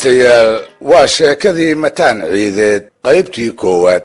dhegaystayaal waa sheekadii mataan ciideed qaybtii koowaad.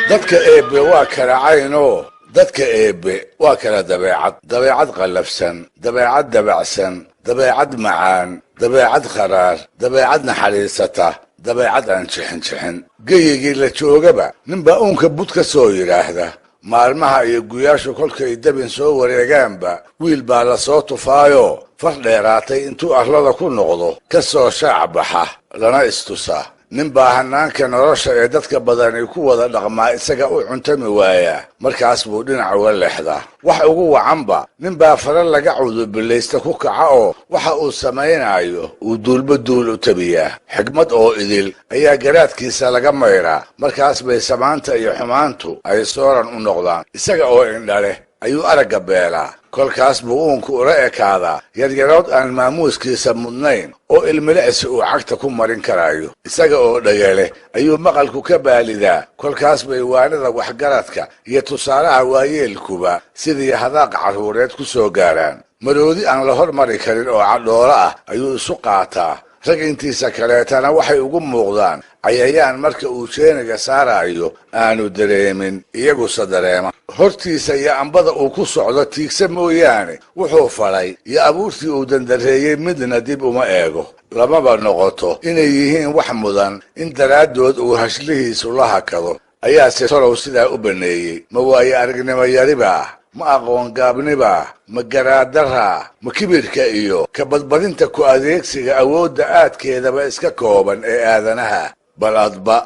dadka eebbe waa kala caynoo dadka eebbe waa kala dabeecad qallafsan, dabeecad dabacsan, dabeecad macaan, dabeecad kharaar, dabeecad naxariisata, dabeecad aan jixin geyigii la joogaba ninbaa uunka bud ka soo yidhaahda. maalmaha iyo guyaashu kolkay dabin soo wareegaanba wiil baa la soo tufaayo far dheeraatay intuu arlada ku noqdo ka soo shaac baxa lana istusaa. ninbaa hanaanka nolosha ee dadka badani ku wada dhaqmaa isaga u cuntami waayaa, markaas buu dhinac uga leexdaa. wax ugu wacanba ninbaa fara laga cudubilaysta ku kaca oo waxa uu samaynayo uu duulba duul u tabiyaa. xigmad oo idil ayaa garaadkiisa laga mayraa, markaas bay samaanta iyo xumaantu ay sooran u noqdaan. isaga oo indha leh ayuu aragga beelaa, kolkaas buu uunku ula ekaadaa yaryarood aan maamuuskiisa mudnayn oo ilmilicsi uu cagta ku marin karayo. isaga oo dhagale ayuu maqalku ka baalidaa, kolkaas bay waanada waxgaradka iyo tusaalaha waayeelkuba sidii hadaaq carruureed ku soo gaaraan. maroodi aan la hormari karin oo cadhoolo ah ayuu isu qaataa. rag intiisa kaleetana waxay ugu muuqdaan cayayaan marka uu jeeniga saarayo aanu dareemin, iyaguse dareema. hortiisa iyo ambada uu ku socdo tiigsa mooyaane wuxuu falay iyo abuurtii uu dandareeyey midna dib uma eego. lamaba noqoto inay yihiin wax mudan in daraaddood uu hashlihiisu la hakado. ayaase tolow sidaa u baneeyey. ma waaye aragnimo yaribaa, ma aqoon gaabnibaa, ma garaadaraa, ma kibirka iyo ka badbadinta ku adeegsiga awoodda aadkeedaba iska kooban ee aadanaha. bal adba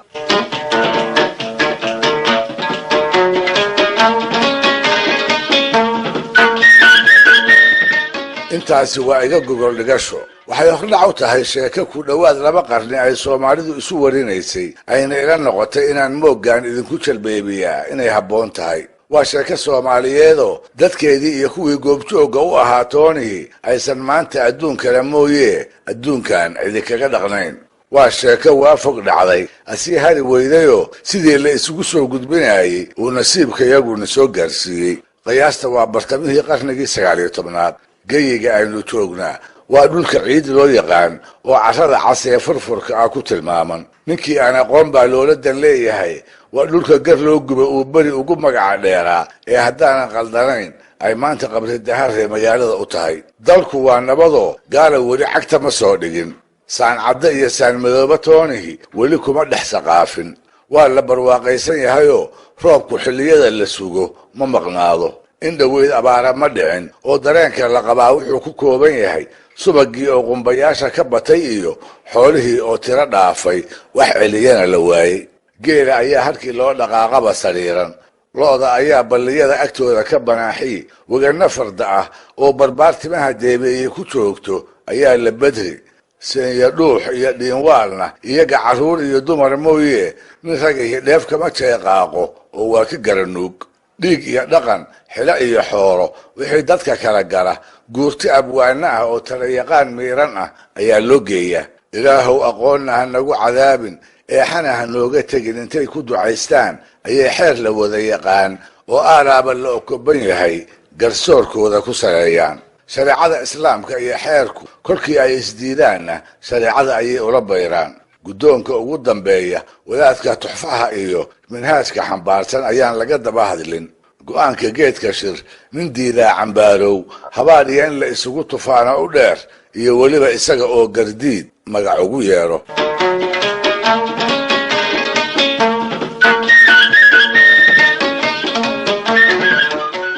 intaasi waa iga gogol dhigasho. waxay hordhac u tahay sheeko ku dhowaad 2 qarni ay soomaalidu isu warinaysay, ayna ila noqotay inaan mooggaan idinku jalbeebiyaa inay habboon tahay. waa sheeko soomaaliyeedoo dadkeedii iyo kuwii goobjoogga u ahaa toonihii aysan maanta adduun kale mooyee adduunkan idinkaga dhaqnayn. waa sheeko waa fog dhacday, asii hari weydayoo sidii la isugu soo gudbinayay uu nasiibkayaguna soo gaarsiiyey. qiyaasta waa bartamihii qarnigii 19aad. geyiga aynu joognaa waa dhulka ciid loo yaqaan oo carrada cas ee furfurka ah ku tilmaaman. ninkii aan aqoon baa loola dan leeyahay waa dhulka gar loo guba uu beri ugu magaca dheeraa ee haddaanan qaldanayn ay maanta qabri daharre magaalada u tahay. dalku waa nabadoo gaala weli cagta ma soo dhigin. saancadda iyo saanmadooba toonihii weli kuma dhex saqaafin. waa la barwaaqaysan yahayoo roobku xilliyada la sugo ma maqnaado. in dhoweyd abaara ma dhicin oo dareenka la qabaa wuxuu ku kooban yahay subagii oo qumbayaasha ka batay iyo xoolihii oo tiro dhaafay, wax celiyana la waayey. geela ayaa halkii loo dhaqaaqaba sariiran. lo-da ayaa balliyada agtooda ka banaaxiy. wegana farda ah oo barbaartimaha deebeeyey ku joogto ayaa la bedri. seenya dhuux iyo dhiinwaalna iyaga carruur iyo dumar mooye nin rag iyo dheef kama jeeqaaqo oo waa ka garanuug. dhiig iyo dhaqan, xilo iyo xoolo wixii dadka kala gala guurti abwaana ah oo talayaqaan miiran ah ayaa loo geeyaa. ilaahow aqoonna ha nagu cadaabin, eexana ha nooga tegin intay ku ducaystaan ayay xeer la wada yaqaan oo aalaaba la okoban yahay garsoorkooda ku saleeyaan. shareecada islaamka iyo xeerku kolkii ay isdiidaanna shareecada ayay ula bayraan. guddoonka ugu dambeeya wadaadka tuxfaha iyo minhaajka xambaarsan ayaan laga daba hadlin. go'aanka geedka shir nin diidaa cambaarow habaar iyo in la isugu tufaana u dheer iyo weliba isaga oo gardiid magac ugu yeedho.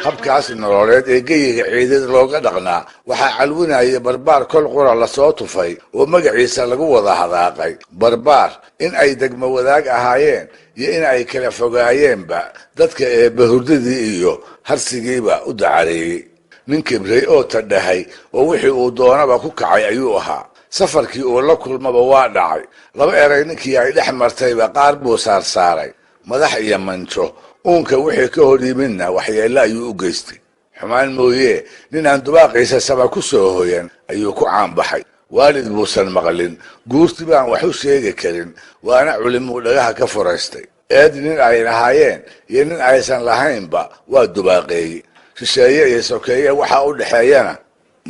habkaas nololeed ee geyiga ciideed looga dhaqnaa waxaa calwinaya barbaar kol qura lasoo tufay oo magaciisa lagu wada hadaaqay. barbaar in ay degmo wadaag ahaayeen iyo in ay kala fogaayeenba dadka eebbe hurdadii iyo harsigiiba u dacareeyey. nin kibrey oo tadhahay oo wixii uu doonaba ku kacay ayuu ahaa. safarkii uu la kulmaba waa dhacay. 2 eray ninkii ay dhex martayba qaar buu saarsaaray, madax iyo manjo. uunka wixii ka hor yimidna waxyeello ayuu u geystay. xumaan mooyee nin aan dubaaqiisa sama ku soo hoyan ayuu ku caanbaxay. waalid buusan maqlin, guurti baan wax u sheegi karin, waana culimuu dhagaha ka furaystay. eed nin ay lahaayeen iyo nin aysan lahaynba waa dubaaqeeye shisheeye iyo sokeeye waxaa u dhexeeyana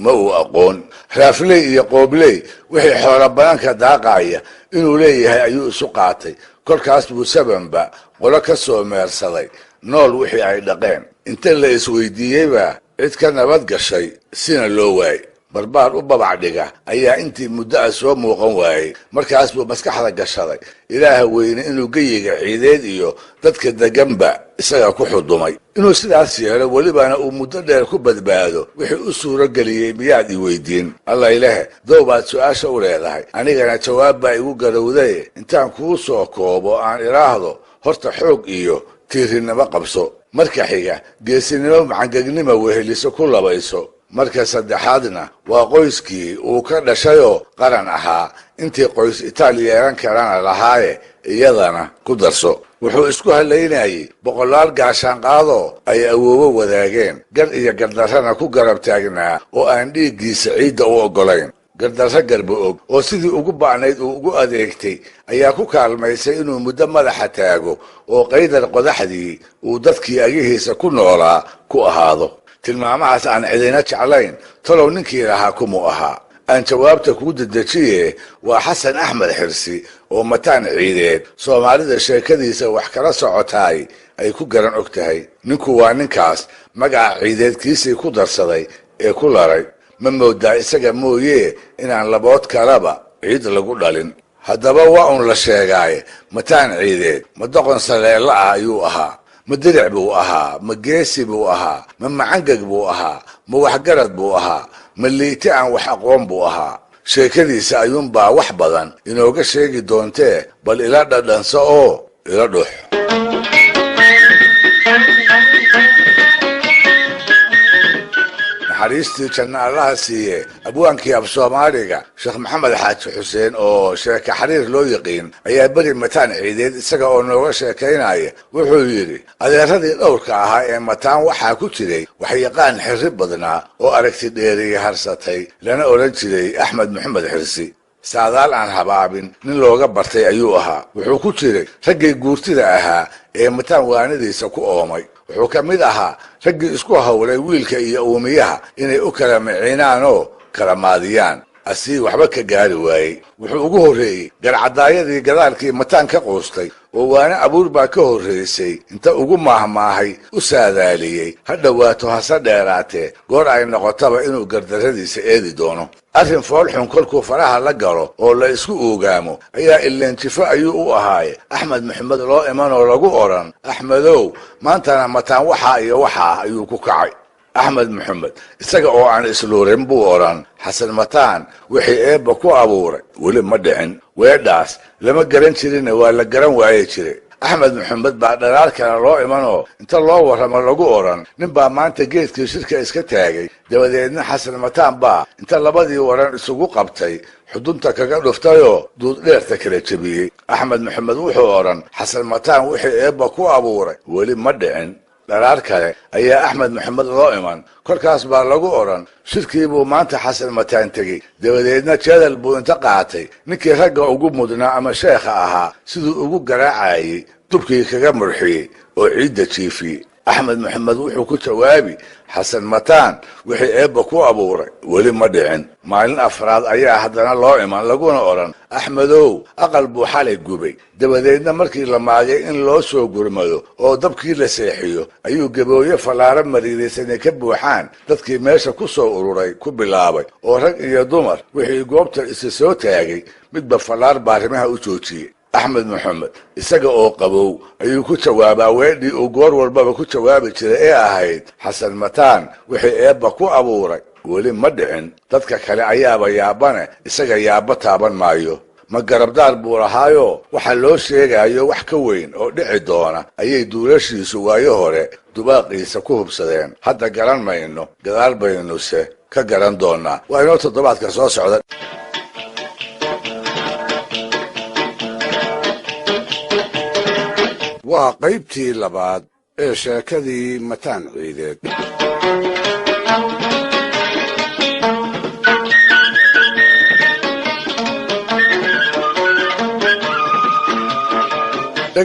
ma uu aqoon raafley iyo qoobley wixii xoola badanka daaqaya inuu leeyahay ayuu isu qaatay kolkaas buu sabanba qolo ka soo meersaday nool wixii ay dhaqeen inta la isweydiiyeyba cid ka nabad gashay sina loo waayey barbaar u babac dhiga ayaa intii muddo ah soo muuqan waayey markaas buu maskaxda gashaday ilaaha weyne inuu geyiga ciideed iyo dadka deganba isaga ku xudumay inuu sidaas yeelo welibana uu muddo dheer ku badbaado wixii u suuro geliyey miyaad i weydiin alla ilahe dow baad su-aasha u leedahay anigana jawaab baa igu garowdaye intaan kuu soo koobo aan idhaahdo horta xoog iyo tiirinimo qabso marka xiga geesinimo macangegnima weheliso ku labayso marka saddexaadna waa qoyskii uu ka dhashayoo qaran ahaa intii qoys itaaliya yeelan karana lahaaye iyadana ku darso wuxuu isku halaynayey boqolaal gaashaanqaadoo ay awoobo wadaageen gar iyo gardarrana ku garab taagnaa oo aan dhiiggiisa ciidda u oggolayn gardarro garba og oo sidii ugu ba'nayd uu ugu adeegtay ayaa ku kaalmaysay inuu muddo madaxa taago oo qaydar qodaxdii uu dadkii agihiisa ku noolaa ku ahaado tilmaamahaas aan cidina jeclayn talow ninkii lahaa kumuu ahaa aan jawaabta kuu dedejiye waa xasan axmed xirsi oo mataan ciideed soomaalida sheekadiisa wax kala socotaay ay ku garan og tahay ninku waa ninkaas magaca ciideedkiisii ku darsaday ee ku laray ma moodaa isaga mooye inaan labood kaleba ciid lagu dhalin haddaba waa un la sheegaaye mataan ciideed ma doqon saleella ah ayuu ahaa ma diric buu ahaa ma geesi buu ahaa ma macangeg buu ahaa ma waxgarad buu ahaa ma liiti aan wax aqoon buu ahaa sheekadiisa ayuunbaa wax badan inooga sheegi doontee bal ila dhadhanso oo ila dhux naxariistii janna allaha siiye abwaankii af soomaaliga sheekh maxamed xaaji xuseen oo sheeke xariir loo yiqiin ayaa beri mataan ciideed isaga oo nooga sheekaynaya wuxuu yidhi adeeradii dhowrka ahaa ee mataan waxaa ku jiray waxyaqaan xirri badnaa oo aragti dheeriya harsatay lana odhan jiray axmed maxamed xirsi saadaal aan habaabin nin looga bartay ayuu ahaa wuxuu ku jiray raggii guurtida ahaa ee mataan waanadiisa ku oomay wuxuu ka mid ahaa raggii isku hawlay wiilka iyo uumiyaha inay u kala miciinaan oo kala maadiyaan asii waxba ka gaari waayey wuxuu ugu horreeyey garcadaayadii gadaalkii mataan ka quustay oo waana abuur baa ka horraysay inta ugu maahmaahay u saadaaliyey ha dhowaato hase dheeraatee goor ay noqotaba inuu gardarradiisa eedi doono arrin foolxun kolkuu faraha la galo oo la isku uugaamo ayaa ileenjifo ayuu u ahaaye axmed maxamed loo imanoo lagu odhan axmedow maantana mataan waxaa iyo waxaa ayuu ku kacay axmed maxamed isaga oo aan isluurin buu odhan xasan mataan wixii eebba ku abuuray weli ma dhicin weedhaas lama garan jirina waa la garan waaye jire axmed maxamed baa dhalaal kale loo imanoo inta loo warramo lagu odhan nin baa maanta geedkii shirka iska taagay dabadeedna xasan mataan baa inta labadii waran isugu qabtay xudunta kaga dhuftayoo duuddheerta kala jebiyey axmed maxamed wuxuu odhan xasan mataan wixii eebba ku abuuray weli ma dhicin dhalaal kale ayaa axmed maxamed loo iman kolkaas baa lagu odhan shirkii buu maanta xasan mataan tegey dabadeedna jadal buu inta qaatay ninkii ragga ugu mudnaa ama sheekha ahaa siduu ugu garaacayey dubkii kaga murxiyey oo ciidda jiifiyey axmed maxamed wuxuu ku jawaabi xasan mataan wixii eebba ku abuuray weli ma dhicin maalin afraad ayaa haddana loo iman laguna odhan axmedow aqal buu xalay gubay dabadeedna markii la maagay in loo soo gurmado oo dabkii la seexiyo ayuu gabooye fallaaro mariiraysanay ka buuxaan dadkii meesha ku soo ururay ku bilaabay oo rag iyo dumar wixii goobta isa soo taagay midba fallaar baarimaha u joojiyey axmed maxamed isaga oo qabow ayuu ku jawaabaa weedhii uu goor walbaba ku jawaabi jiray ee ahayd xasan mataan wixii eebba ku abuuray weli ma dhicin dadka kale ayaaba yaabane isaga yaabba taaban maayo ma garabdaar buu lahaayoo waxa loo sheegayo wax ka weyn oo dhici doona ayay duulashiisu waayo hore dubaaqiisa ku hubsadeen hadda garan mayno gadaal baynuse ka garan doonaa waa inoo toddobaadka soo socda waa qaybtii labaad ee sheekadii mataan ciideed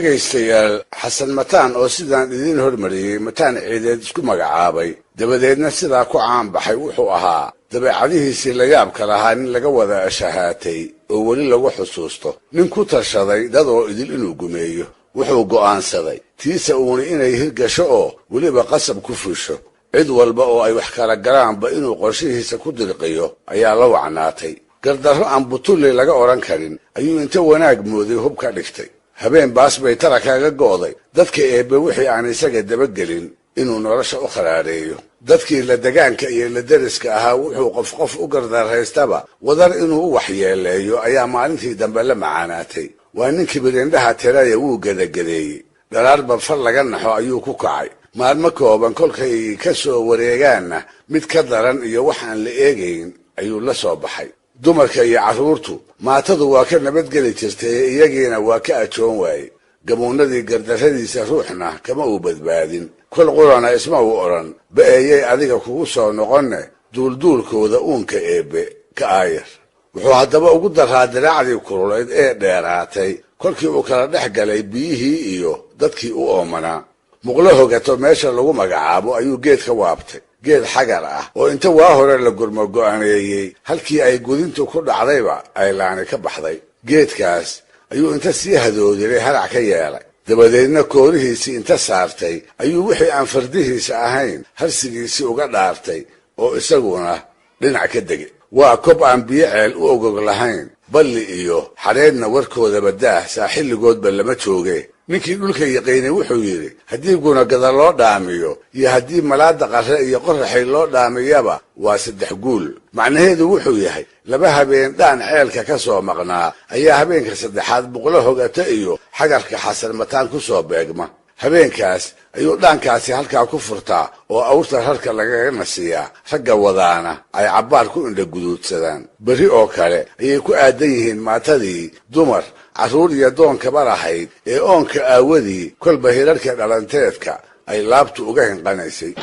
dhegaystayaal xasan mataan oo sidaan idiin hormariyey mataan ciideed isku magacaabay dabadeedna sidaa ku caan baxay wuxuu ahaa dabeecadihiisii la yaabka lahaa nin laga wada ashahaatay oo weli lagu xusuusto nin ku tashaday dad oo idil inuu gumeeyo wuxuu go'aansaday tiisa uuni inay hirgasho oo weliba qasab ku fusho cid walba oo ay wax kala galaanba inuu qorshihiisa ku dirqiyo ayaa la wacnaatay gardarro aan butulli laga odhan karin ayuu inta wanaag mooday hub ka dhigtay habeen baas bay tara kaga go'day dadka eebbe wixii aan isaga dabagelin inuu nolosha u kharaareeyo dadkii la degaanka iyo la deriska ahaa wuxuu qof u gardarraystaba wadar inuu u waxyeeleeyo ayaa maalintii dambe la macaanaatay waa ninkii birindhaha tiraya wuu gedagadeeyey dhalaarba far laga naxo ayuu ku kacay maalmo kooban kolkay ka soo wareegaanna mid ka daran iyo wax aan la eegayn ayuu la soo baxay dumarka iyo carruurtu maatadu waa ka nabadgeli jirtay iyagiina waa ka ajoon waaye gamuunadii gardarradiisa ruuxna kama uu badbaadin kol qurana isma uu odhan ba'eeyey adiga kugu soo noqonne duulduulkooda uunka eebbe ka aayar wuxuu haddaba ugu daraa diraacdii kululayd ee dheeraatay kolkii uu kala dhex galay biyihii iyo dadkii u oomanaa muqlo hogato meesha lagu magacaabo ayuu geed ka waabtay geed xagar ah oo inta waa hore la gurmo go'aaneeyey halkii ay gudintu ku dhacdayba ay laani ka baxday geedkaas ayuu inta sii hadoodiray harac ka yeelay dabadeedna koorihiisii inta saartay ayuu wixii aan fardihiisa ahayn harsigiisii uga dhaartay oo isaguna dhinac ka degay waa kob aan biyo ceel u ogog lahayn balli iyo xadheedna warkoodaba daah saaxilligoodba lama jooge ninkii dhulka yaqiinay wuxuu yidhi haddii gunagada loo dhaamiyo iyo haddii malaada qarre iyo qoraxay loo dhaamiyaba waa 3 guul macnaheedu wuxuu yahay 2 habeen dhaan ceelka ka soo maqnaa ayaa habeenka saddexaad muqlo hogata iyo xagarka xasan mataan ku soo beegma habeenkaas ayuu dhaankaasi halkaa ku furtaa oo awrta rarka lagaga nasiyaa ragga wadaana ay cabbaar ku indha guduudsadaan berri oo kale ayay ku aadan yihiin maatadii dumar carruur iyo doonkaba lahayd ee oonka aawadii kolba hirarhka dhalanteedka ay laabtu uga hinqanaysay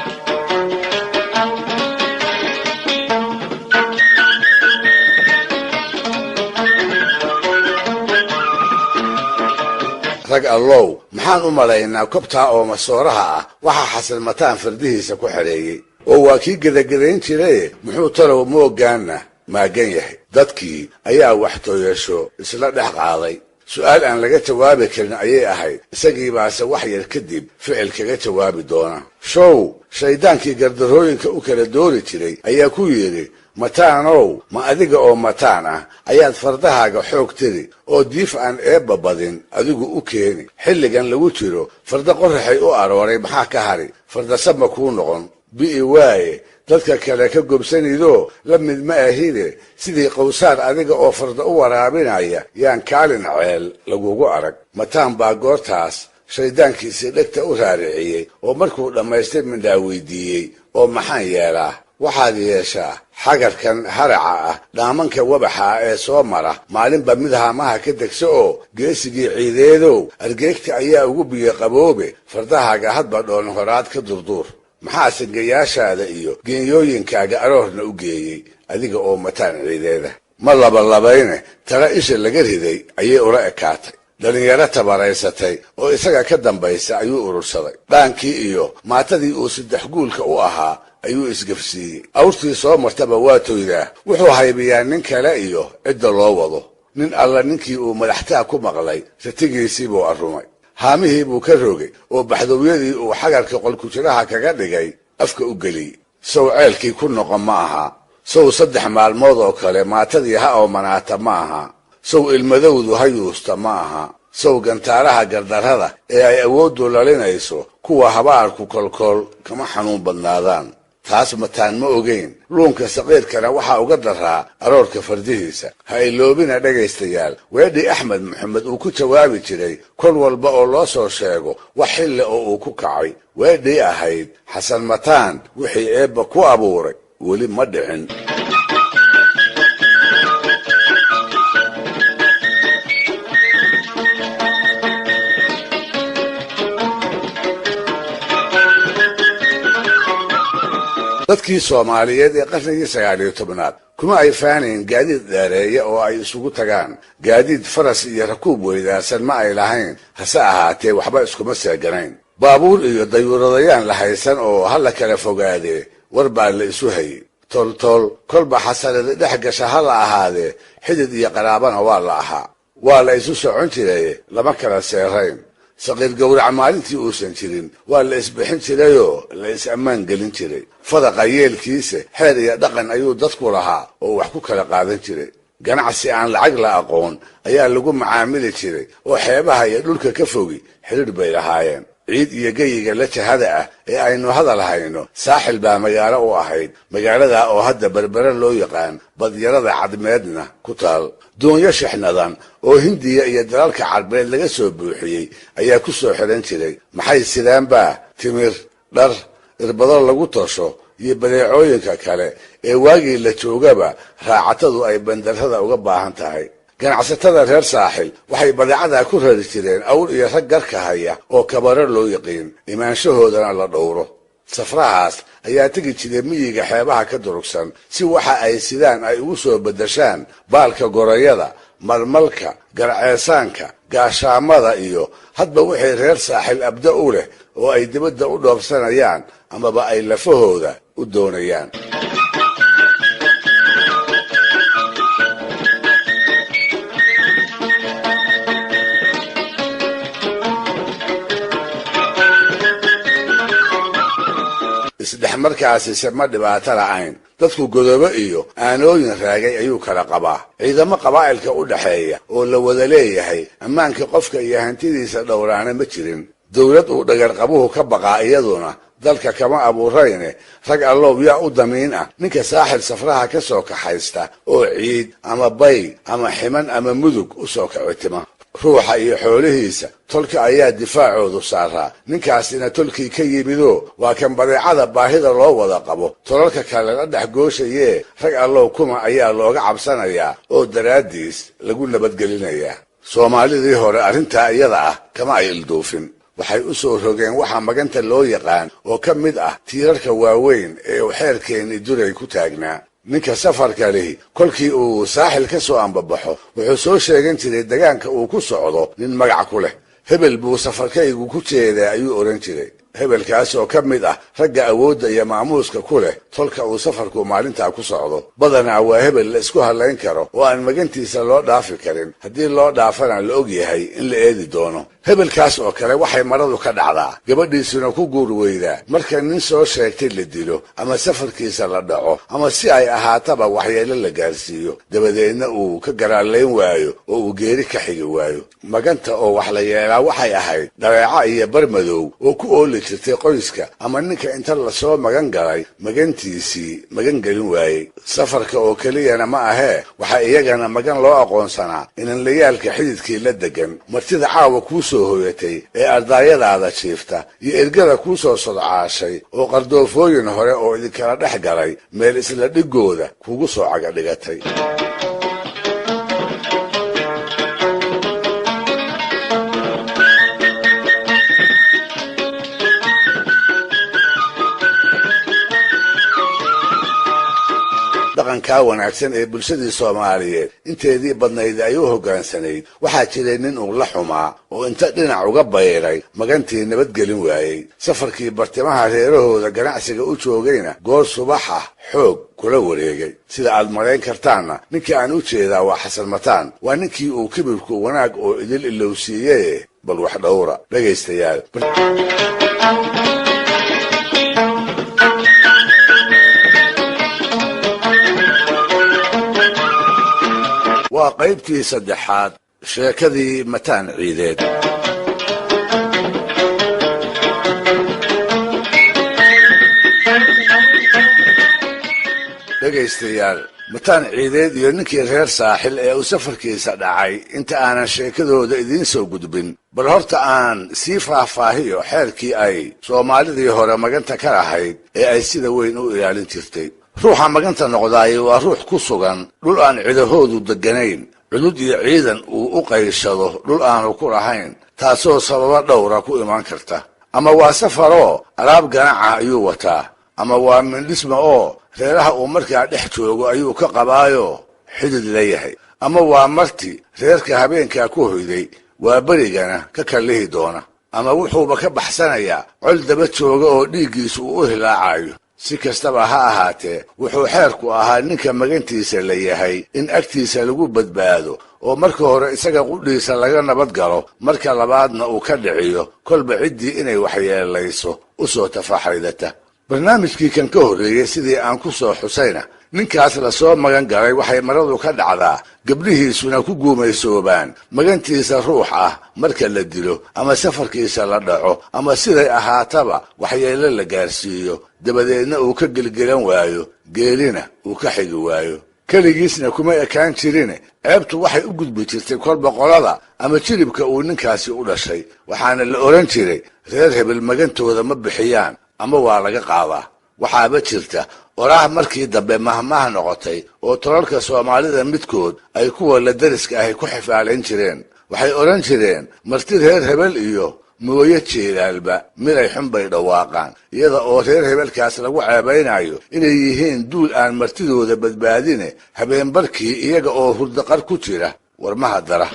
rag allow maxaan u malaynaa kobtaa oo masooraha ah waxaa xasan mataan fardihiisa ku xidheeyey oo waa kii gedagadayn jiraye muxuu talow mooggaanna maagan yahay dadkii ayaa wax tooyasho isla dhex qaaday su'aal aan laga jawaabi karin ayay ahayd isagii baase wax yar kadib ficil kaga jawaabi doona show shaydaankii gardarrooyinka u kala doori jiray ayaa ku yidhi mataanow ma adiga oo mataan ah ayaad fardahaaga xoog tiri oo diif aan eebba badin adigu u keeni xilligan lagu jiro farda qoraxay u arooray maxaa ka hari fardasabma kuu noqon bi'i waaye dadka kale ka gobsanidoo la mid ma ahide sidii qowsaar adiga oo farda u waraabinaya yaan kaalin ceel lagugu arag mataan baa goortaas shayddaankiisii dhegta u raariciyey oo markuu dhammaystay mindhaa weydiiyey oo maxaan yeelaa waxaad yeeshaa xagarkan haraca ah dhaamanka wabaxa ee soo mara maalinba mid haamaha ka degso oo geesigii ciideedow argeegta ayaa ugu biyo qaboobe fardahaaga hadba dhoon horaad ka durduur maxaa sangayaashaada iyo geenyooyinkaaga aroorna u geeyey adiga oo mataan ciideeda ma labalabayne tala isha laga riday ayay ula ekaatay dhalinyaro tabaraysatay oo isaga ka dambaysa ayuu urursaday dhaankii iyo maatadii uu 3 guulka u ahaa ayuu isgafsiiyey awrtii soo martaba waa toydaa wuxuu haybiyaa nin kale iyo cidda loo wado nin alla ninkii uu madaxtaa ku maqlay ratigiisii buu arrumay haamihii buu ka rogay oo baxdowyadii uu xagarka qolkujiraha kaga dhigay afka u geliyey sow ceelkii ku noqon ma aha sow 3 maalmood oo kale maatadii ha oomanaata ma aha sow ilmadowdu ha yuusta ma aha sow gantaaraha gardarrada ee ay awooddu lalinayso kuwa habaarku kolkool kama xanuun badnaadaan taas mataan ma ogeyn luunka saqiirkana waxaa uga daraa aroorka fardihiisa ha iloobina dhegaystayaal weedhii axmed maxamed uu ku jawaabi jiray kol walba oo loo soo sheego wax xille oo uu ku kacay weedhii ahayd xasan mataan wixii eebba ku abuuray weli ma dhicin dadkii Soomaaliyeed ee qarnigii 19aad kuma ay faanayn gaadiid dheereeya oo ay isugu tagaan gaadiid faras iyo rakuub weydaarsan ma ay lahayn hase ahaatee waxba iskuma seeganayn baabuur iyo dayuuradayaan la haysan oo hala kala fogaadee war baa la isu hayay toltol kolba xasanada dhex gasha ha la ahaadee xidid iyo qaraabana waa la ahaa waa la isu socon jiray lama kala seerayn saqiir gowrac maalintii uusan jirin waa la isbixin jirayoo la is-ammaan gelin jiray fadaqa yeelkiisa xeer iyo dhaqan ayuu dadku lahaa oo wax ku kala qaadan jiray ganacsi aan lacag la aqoon ayaa lagu macaamili jiray oo xeebaha iyo dhulka ka fogi xidhiidh bay lahaayeen ciid iyo geyiga la jahada ah ee aynu hadal hayno saaxil baa magaalo u ahayd magaalada oo hadda berbere loo yaqaan badyarada cadmeedna ku taal doonyo shixnadan oo hindiya iyo dalalka carbeed laga soo buuxiyey ayaa ku soo xiran jiray maxay sidaanbaa timir dhar irbado lagu tosho iyo badeecooyinka kale ee waagii la joogaba raacatadu ay bandarrada uga baahan tahay ganacsatada reer saaxil waxay badeecadaa ku rari jireen awr iyo rag garka haya oo kabaro loo yaqiin imaanshahoodana la dhowro safrahaas ayaa tegi jiray miyiga xeebaha ka durugsan si waxa ay sidaan ay ugu soo beddeshaan baalka gorayada malmalka garceesaanka gaashaamada iyo hadba wixii reer saaxil abda u leh oo ay dibadda u dhoofsanayaan amaba ay lafahooda u doonayaan isdhexmarkaasise ma dhibaato la'ayn dadku godobo iyo aanooyin raagay ayuu kala qabaa ciidamo qabaa'ilka u dhaxeeya oo la wada leeyahay ammaanka qofka iyo hantidiisa dhowraana ma jirin dawlad uu dhagarqabuhu ka baqaa iyaduna dalka kama abuurayne rag allow yaa u damiin ah ninka saaxil safraha ka soo kaxaysta oo ciid ama bay ama ximan ama mudug u soo kacitima ruuxa iyo xoolihiisa tolka ayaa difaacoodu saaraa ninkaasina tolkii ka yimidoo waa kan badeecada baahida loo wada qabo tolalka kale la dhex gooshayee rag allow kuma ayaa looga cabsanayaa oo daraaddiis lagu nabadgelinayaa soomaalidii hore arrintaa iyada ah kama ay ilduufin waxay u soo rogeen waxa maganta loo yaqaan oo ka mid ah tiirarka waaweyn ee uu xeerkeenni duray ku taagnaa ninka safarka lihi kolkii uu saaxil ka soo ambabaxo wuxuu soo sheegan jiray degaanka uu ku socdo nin magac ku leh hebel buu safarkaygu ku jeedaa ayuu odhan jiray hebelkaas oo ka mid ah ragga awoodda iyo maamuuska ku leh tolka uu safarku maalintaa ku socdo badanaa waa hebel la isku hadlayn karo oo aan magantiisa loo dhaafi karin haddii loo dhaafana la og yahay in la eedi doono hebelkaas oo kale waxay maradu ka dhacdaa gabadhiisuna ku guur weydaa marka nin soo sheegtay la dilo ama safarkiisa la dhaco ama si ay ahaataba waxyeelo la gaarsiiyo dabadeedna uu ka garaalayn waayo oo uu geeri ka xigi waayo maganta oo wax la yeelaa waxay ahayd dabeeco iyo barmadow oo ku ooli jirtay qoyska ama ninka inta lasoo magan galay magantiisii magan gelin waayey safarka oo keliyana ma ahee waxaa iyagana magan loo aqoonsanaa inanlayaalka xididkii la degan martida caawa kuu soo hoyatay ee ardaayadaada jiifta iyo ergada kuu soo sodcaashay oo qardoofooyin hore oo idinkala dhex galay meel isla dhigooda kugu soo cagadhigatay dhaqankaa wanaagsan ee bulshadii soomaaliyeed inteedii badnayd ay u hoggaansanayd waxaa jiray nin uu la xumaa oo inta dhinac uga bayray magantii nabadgelin waayey safarkii bartimaha reerahooda ganacsiga u joogayna goor subax ah xoog kula wareegay sida aad marayn kartaanna ninkii aan u jeedaa waa xasan mataan waa ninkii uu kibirku wanaag oo idil ilowsiiyee bal wax dhowra dhegaystayaal waa qaybtii saddexaad sheekadii mataan ciideed dhegaystayaal mataan ciideed iyo ninkii reer saaxil ee uu safarkiisa dhacay inta aanan sheekadooda idiin soo gudbin bal horta aan sii faahfaahiyo xeerkii ay soomaalidii hore maganta ka lahayd ee ay sida weyn u ilaalin jirtay ruuxa maganta noqdaayay waa ruux ku sugan dhul aan cidahoodu degganayn cudud iyo ciidan uu u qayshado dhul aanu ku lahayn taasoo sababa dhowra ku imaan karta ama waa safaroo alaab ganaca ayuu wataa ama waa mindhisma oo reeraha uu markaa dhex joogo ayuu ka qabaayo xidid leeyahay, ama waa marti reerka habeenkaa ku hoyday waa berigana ka kallihi doona, ama wuxuuba ka baxsanayaa col daba jooga oo dhiiggiisu uu u hilaacayo. si kastaba ha ahaatee wuxuu xeerku ahaa ninka magantiisa la yahay in agtiisa lagu badbaado oo marka hore isaga qudhiisa laga nabad galo, marka labaadna uu ka dhiciyo kolba ciddii inay waxyeelayso u soo tafaxaydata. barnaamijkii kan ka horreeyey sidii aan ku soo xusayna ninkaas la soo magan galay waxay maradu ka dhacdaa gabdhihiisuna ku guumaysoobaan magantiisa ruux ah marka la dilo ama safarkiisa la dhaco ama siday ahaataba waxyeello la gaarsiiyo, dabadeedna uu ka gelgelan waayo, geelina uu ka xigi waayo. keligiisna kuma ekaan jirine ceebtu waxay u gudbi jirtay kolba qolada ama jilibka uu ninkaasi u dhashay, waxaana la odhan jiray reer hebel magantooda ma bixiyaan ama waa laga qaadaa. waxaaba jirta oraah markii dambe mahmaah noqotay oo tolalka soomaalida midkood ay kuwa la dariska ahy ku xifaalayn jireen. waxay odhan jireen marti reer hebel iyo mooye jeelaalba miray xun bay dhawaaqaan, iyada oo reer hebelkaas lagu ceebaynayo inay yihiin duul aan martidooda badbaadine habeenbarkii iyaga oo hurdaqar ku jira warmaha dara.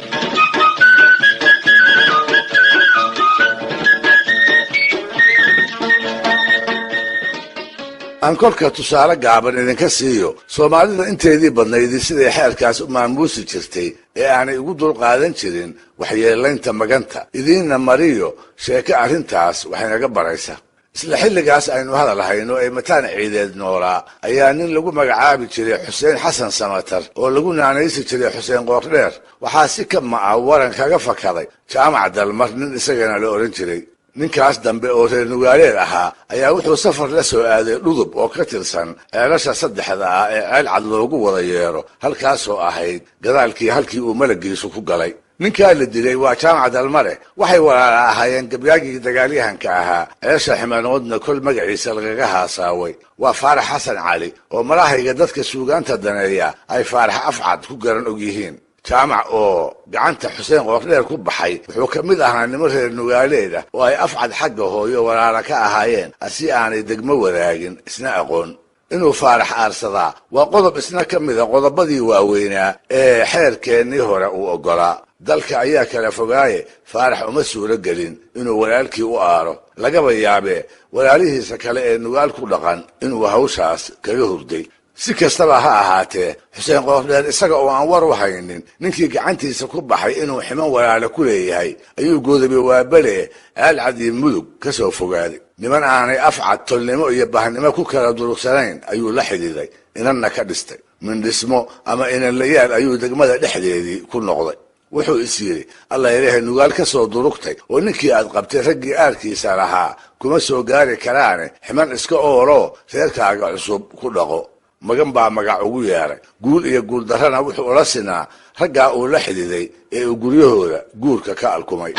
aan kolka tusaale gaaban idinka siiyo soomaalida inteedii badnaydii siday xeerkaas u maamuusi jirtay ee aanay ugu dulqaadan jirin waxyeelaynta maganta. idiinna mariyo sheeko arrintaas waxaynaga baraysa. isla xilligaas aynu hadal hayno ee mataan ciideed noolaa ayaa nin lagu magacaabi jiray xuseen xasan samatar oo lagu naanaysi jiray xuseen qoordheer waxaa si ka ma'a waran kaga fakaday jaamac dalmar nin isagana la odhan jiray. ninkaas dambe oo reer nugaaleed ahaa ayaa wuxuu safar la soo aaday dhudub oo ka tirsan ceelasha saddexda ah ee ceel cad loogu wada yeero, halkaasoo ahayd gadaalkii halkii uu malagiisu ku galay. ninkaa la dilay waa jaamac dalmare. waxay walaala ahaayeen gabyaagii dagaalyahanka ahaa ceesha ximanoodna kol magaciisa lagaga haasaaway. waa faarax xasan cali oo malahayga dadka suugaanta daneeya ay faarax afcad ku garan og yihiin. jaamac oo gacanta xuseen qoordheer ku baxay wuxuu ka mid ahaa nimo reer nugaaleeda oo ay afcad xagga hooyo walaala ka ahaayeen si aanay degmo wadaagin isna aqoon. inuu faarax aarsadaa waa qodob isna ka mida qodobadii waaweynaa ee xeerkeennii hore uu oggolaa. dalka ayaa kala fogaaye faarax uma suuro gelin inuu walaalkii u aaro, lagaba yaabee walaalihiisa kale ee nugaal ku dhaqan inuu hawshaas kaga hurday. si kastaba ha ahaatee xuseen qoordheer isaga oo aan war u haynin ninkii gacantiisa ku baxay inuu ximan walaala ku leeyahay ayuu goodabe waabale aalcad iyo mudug ka soo fogaaday. niman aanay afcad tolnimo iyo bahnimo ku kala durugsanayn ayuu la xidhiiday, inanna ka dhistay. mindhismo ama inanlayaal ayuu degmada dhexdeedii ku noqday. wuxuu is yidhi alla ilaahay nugaal ka soo durugtay oo ninkii aad qabtay raggii aarkiisa lahaa kuma soo gaari karaane ximan iska ooloo reerkaaga cusub ku dhaqo. magan baa magac ugu yeeray. guul iyo guuldarrana wuxuu ula sinaa raggaa uu la xidhiiday ee uu guryahooda guurka ka alkumay.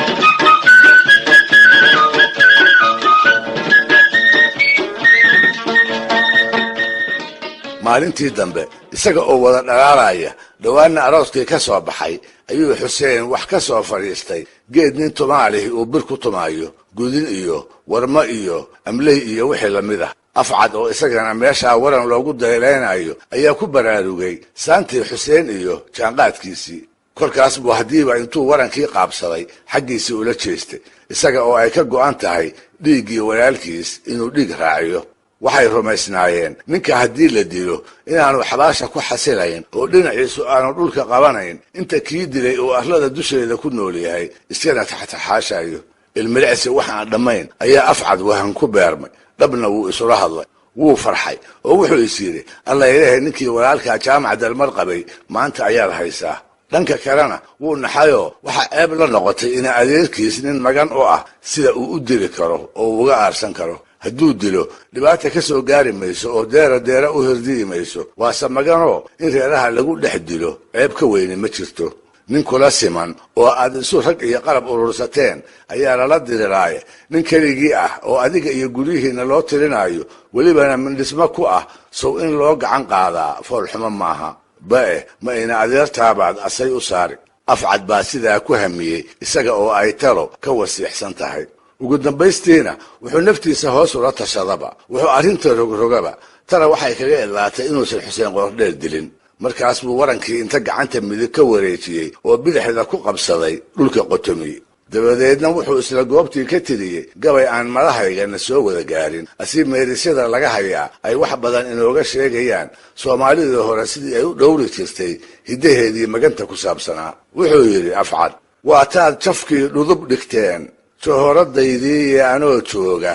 maalintii dambe isaga oo wada dhalaalaya dhowaanna arooskii ka soo baxay ayuu xuseen wax ka soo fadhiistay geed nin tumaalihi uu bir ku tumaayo, gudin iyo warmo iyo amley iyo wixii la mid ah. afcad oo isagana meeshaa waran loogu daylaynayo ayaa ku baraarugay saantii xuseen iyo jaanqaadkiisii. kolkaas buu haddiiba intuu warankii qaabsaday xaggiisii ula jeestay, isaga oo ay ka go'an tahay dhiiggii walaalkiis inuu dhiig raaciyo. waxay rumaysnaayeen ninka haddii la dilo inaanu xabaasha ku xasilayn oo dhinaciisu aanu dhulka qabanayn inta kii dilay oo arlada dusheeda ku nool yahay iskana taxtaxaashayo. ilmilicsi waxaan dhammayn ayaa afcad wahan ku beermay. dhabna wuu isula hadlay, wuu farxay oo wuxuu is yidhi alla ilaahay ninkii walaalkaa jaamac dalmar qabay maanta ayaad haysaa. dhanka kalena wuu naxayoo waxaa ceeb la noqotay ina adeerkiis nin magan u ah sida uu u dili karo oo uga aarsan karo. hadduu dilo dhibaata ka soo gaari mayso oo deera u hirdiyi mayso, waase maganoo in reeraha lagu dhex dilo ceeb ka weyni ma jirto. nin kula siman oo aad isu rag iyo qalab urursateen ayaa lala diriraaye nin keligii ah oo adiga iyo guryihiinna loo tirinayo welibana mindhismo ku ah sow in loo gacan qaadaa foolxumo maaha. ba'e ma ina adeertaabaad asay u saari. afcad baa sidaa ku hamiyey isaga oo ay talo ka wasiixsan tahay. ugu dambaystiina wuxuu naftiisa hoos ula tashadaba wuxuu arrinta rogrogaba tana waxay kaga idlaatay inuusan xuseen qoordheer dilin markaas buu warankii inta gacanta midig ka wareejiyey oo bidixda ku qabsaday dhulka qotomiye dabadeedna wuxuu isla goobtii ka tiriyey gabay aan madahaygana soo wada gaarin asi meerisyada laga hayaa ay wax badan inooga sheegayaan soomaalidii hore sidii ay u dhowri jirtay hiddaheedii maganta ku saabsanaa wuxuu yidhi afcad waataad jafkii dhudub dhigteen johoradaydiiyo anoo jooga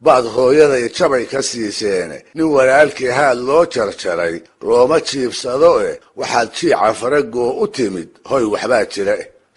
baad hooyaday jabay ka siiseene nin walaalkii haad loo jarjaray looma jiibsado waxaad jiica faragoo u timid hoy waxbaa jira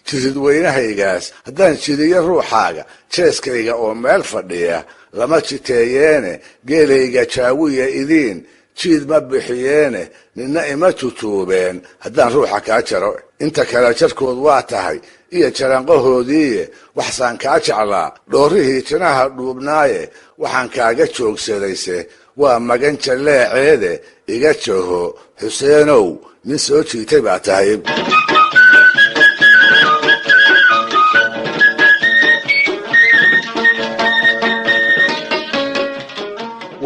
jiridweynahaygaas haddaan jiriyo ruuxaaga jeeskayga oo meel fadhiya lama jiteeyeene geelayga jaawiya idiin jiid ma bixiyeene ninna ima tutuubeen haddaan ruuxa kaa jaro inta kale jarkood waa tahay iyo jaranqahoodiiye waxsaan kaa jeclaa dhoorrihii jinaha dhuubnaaye waxaan kaaga joogsadayse waa magan jalleeceede iga jaho xuseenow nin soo jiitay baa tahay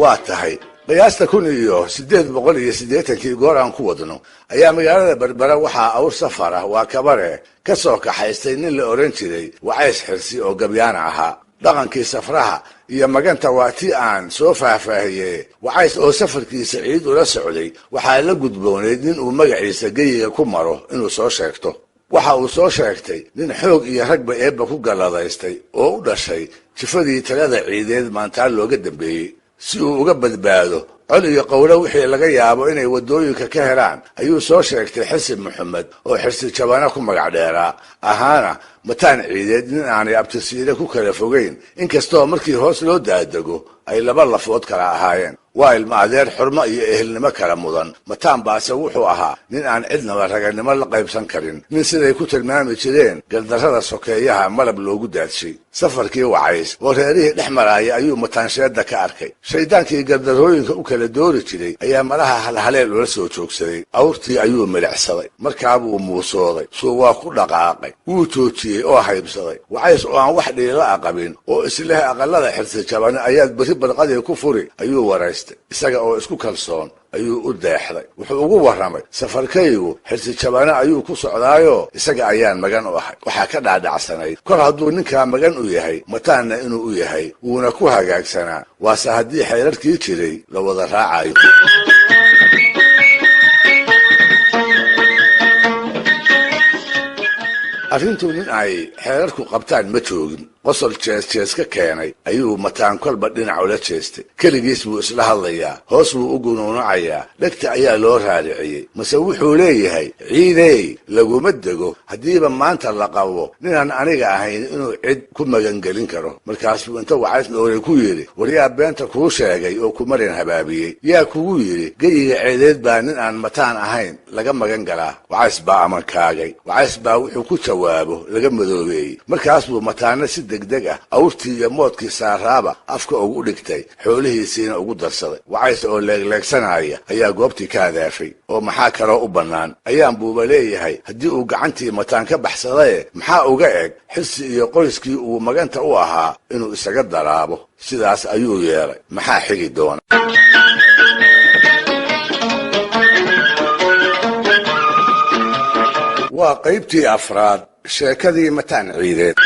waa tahay qiyaasta 1880 goor aan ku wadno ayaa magaalada Berbera waxaa awr safar ah waa kabare ka soo kaxaystay nin la oran jiray Wacays Xirsi oo gabyaan ahaa dhaqankii safraha iyo maganta waa tii aan soo faahfaahiyey Wacays oo safarkiisa ciid ula socday waxaa la gudbooneyd nin uu magaciisa geyiga ku maro inuu soo sheegto waxa uu soo sheegtay nin xoog iyo ragba eebba ku galadaystay oo u dhashay jifadii talada ciideed maanta looga dambeeyey si uu uga badbaado col iyo qowlo wixii laga yaabo inay wadooyinka ka helaan ayuu soo sheegtay Xirsi Maxamed oo Xirsi Jabana ku magac dheeraa ahaana mataan ciideed nin aanay abtisiile ku kala fogeyn inkastoo markii hoos loo daadego ay laba lafood kala ahaayeen waa ilma adeer xurmo iyo ehelnimo kala mudan mataan baase wuxuu ahaa nin aan cidnaba raganimo la qaybsan karin nin siday ku tilmaami jireen galdarrada sokeeyaha malab loogu daadshay safarkii Wacays oo reerihii dhex maraaya ayuu mataansheeda ka arkay shaydaankii galdarrooyinka u kala doori jiray ayaa malaha halhaleel ula soo joogsaday awrtii ayuu milicsaday markaabuu muusooday suu waa ku dhaqaaqay wuu joojiyey oo haybsaday Wacays oo aan wax dhiila aqabin oo isleh aqalada Xirsi Jabana ayaad bari barqadii ku furi ayuu waraystay isaga oo isku kalsoon ayuu u deexday wuxuu ugu waramay safarkaygu Xirsi Jabana ayuu ku socdaayo isaga ayaan magan u ahay waxa ka dhaadhacsanay kor hadduu ninka magan u yahay mataana inuu u yahay wuuna ku hagaagsanaa waase haddii xeerarkii jiray la wada raacayo arrintu nin ay xeerarku qabtaan ma joogin qosol jees ka keenay ayuu mataan kolba dhinac ula jeestay keligiis buu isla hadlayaa hoos buu u gunuunacayaa dhegta ayaa loo raariciyey mase wuxuu leeyahay ciidey laguma dego haddiiba maanta la qabo ninaan aniga ahayn inuu cid ku magangelin karo markaas buu inta Wacays dhowray ku yidhi waryaa beenta kuu sheegay oo ku marin habaabiyey yaa kugu yidhi geyiga ceedeed baa nin aan mataan ahayn laga magan galaa Wacays baa amankaagay Wacays baa wuxuu ku jawaabo laga madoobeeyey markaas buu mataana si degdeg ah awrtii iyo moodkii saaraaba afka ugu dhigtay xoolihiisiina ugu darsaday Wacays oo leegleegsanaya ayaa goobtii ka hadaafay oo maxaa kaloo u bannaan ayaan buuba leeyahay haddii uu gacantii mataan ka baxsaday maxaa uga eg Xirsi iyo qoyskii uu maganta u ahaa inuu isaga daraabo sidaas ayuu yeelay maxaa xigi doona waa qaybtii afraad sheekadii mataan ciideed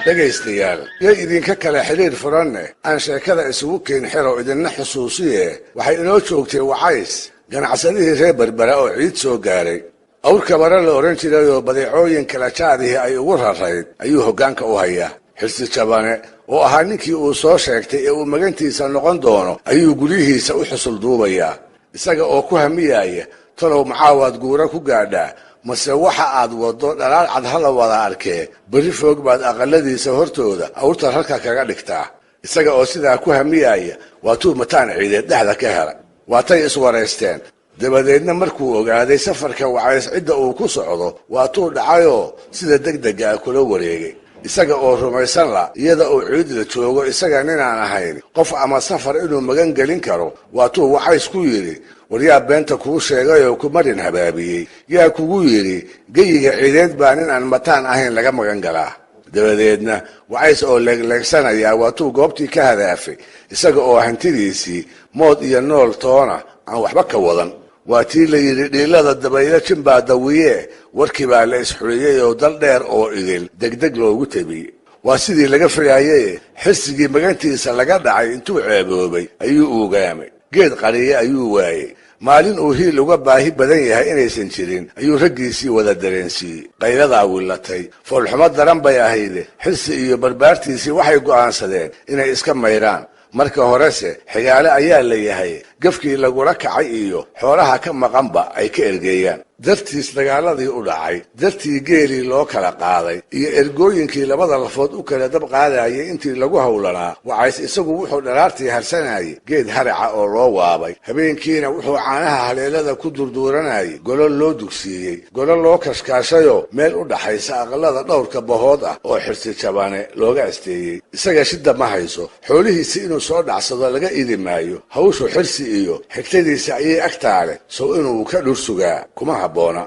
dhegaystayaal yay idinka kale xiriir furanne aan sheekada isugu keen xiro idinna xusuusiye waxay inoo joogtay Wacays ganacsadihii reer Berbera oo ciid soo gaaray awr kabara la oran jiray oo badeecooyin kala jaadihii ay ugu rarayd ayuu hoggaanka u hayaa Xirsi Jabane oo ahaa ninkii uu soo sheegtay ee uu magantiisa noqon doono ayuu guryihiisa u xusul duubayaa isaga oo ku hamiyaya talow macaawaad guura ku gaadhaa mase waxa aad wado dhalaal cad hala wada arkee bari foog baad aqaladiisa hortooda awrta halka kaga dhigtaa isaga oo sidaa ku hamiyaya waatuu mataan ciideed dhexda ka helay waatay iswareysteen dabadeedna markuu ogaaday safarka Wacays cidda uu ku socdo waatuu dhacayoo sida degdega kula wareegay isaga oo rumaysan la iyada oo ciidda joogo isaga ninaan ahayn qof ama safar inuu magan gelin karo waatuu Wacays ku yiri waryaa beenta kuu sheegay oo ku marin habaabiyey yaa kugu yiri geyiga ciideed baan inaan mataan ahayn laga magan galaa dabadeedna Wacays oo leegsanaya waatuu goobtii ka hadaafay isaga oo hantidiisii mood iyo nool toona aan waxba ka wadan waatii la yiri dhiilada dabaylo jimbaa dawiye warkii baa la isxuriyay oo dal dheer oo idil degdeg loogu tabiyey waa sidii laga filayay xissigii magantiisa laga dhacay intuu ceeboobay ayuu ogaamay geed qariye ayuu waayay maalin uu hiil uga baahi badan yahay inaysan jirin ayuu raggiisii wada dareensiiyey qayladaa wilatay foolxumo daran bay ahayd xissi iyo barbaartiisii waxay go'aansadeen inay iska mayraan marka horese xigaale ayaa la yahay gafkii lagula kacay iyo xoolaha ka maqanba ay ka ergeeyaan dartiis dagaaladii u dhacay dartii geelii loo kala qaaday iyo ergooyinkii labada lafood u kala dab qaadayay intii lagu howlanaa Wacays isagu wuxuu dharaartii harsanayay geed haraca oo loo waabay habeenkiina wuxuu caanaha haleelada ku durduuranayay golo loo dugsiiyey golo loo kashkaashayo meel u dhaxaysa aqalada dhowrka bahood ah oo xirsi jabane looga asteeyey isaga shida ma hayso xoolihiisa inuu soo dhacsado laga idimaayo hawshu xirsi iyo xigtadiisa ayay agtaale soo inuu ka dhursugaa kuma habboona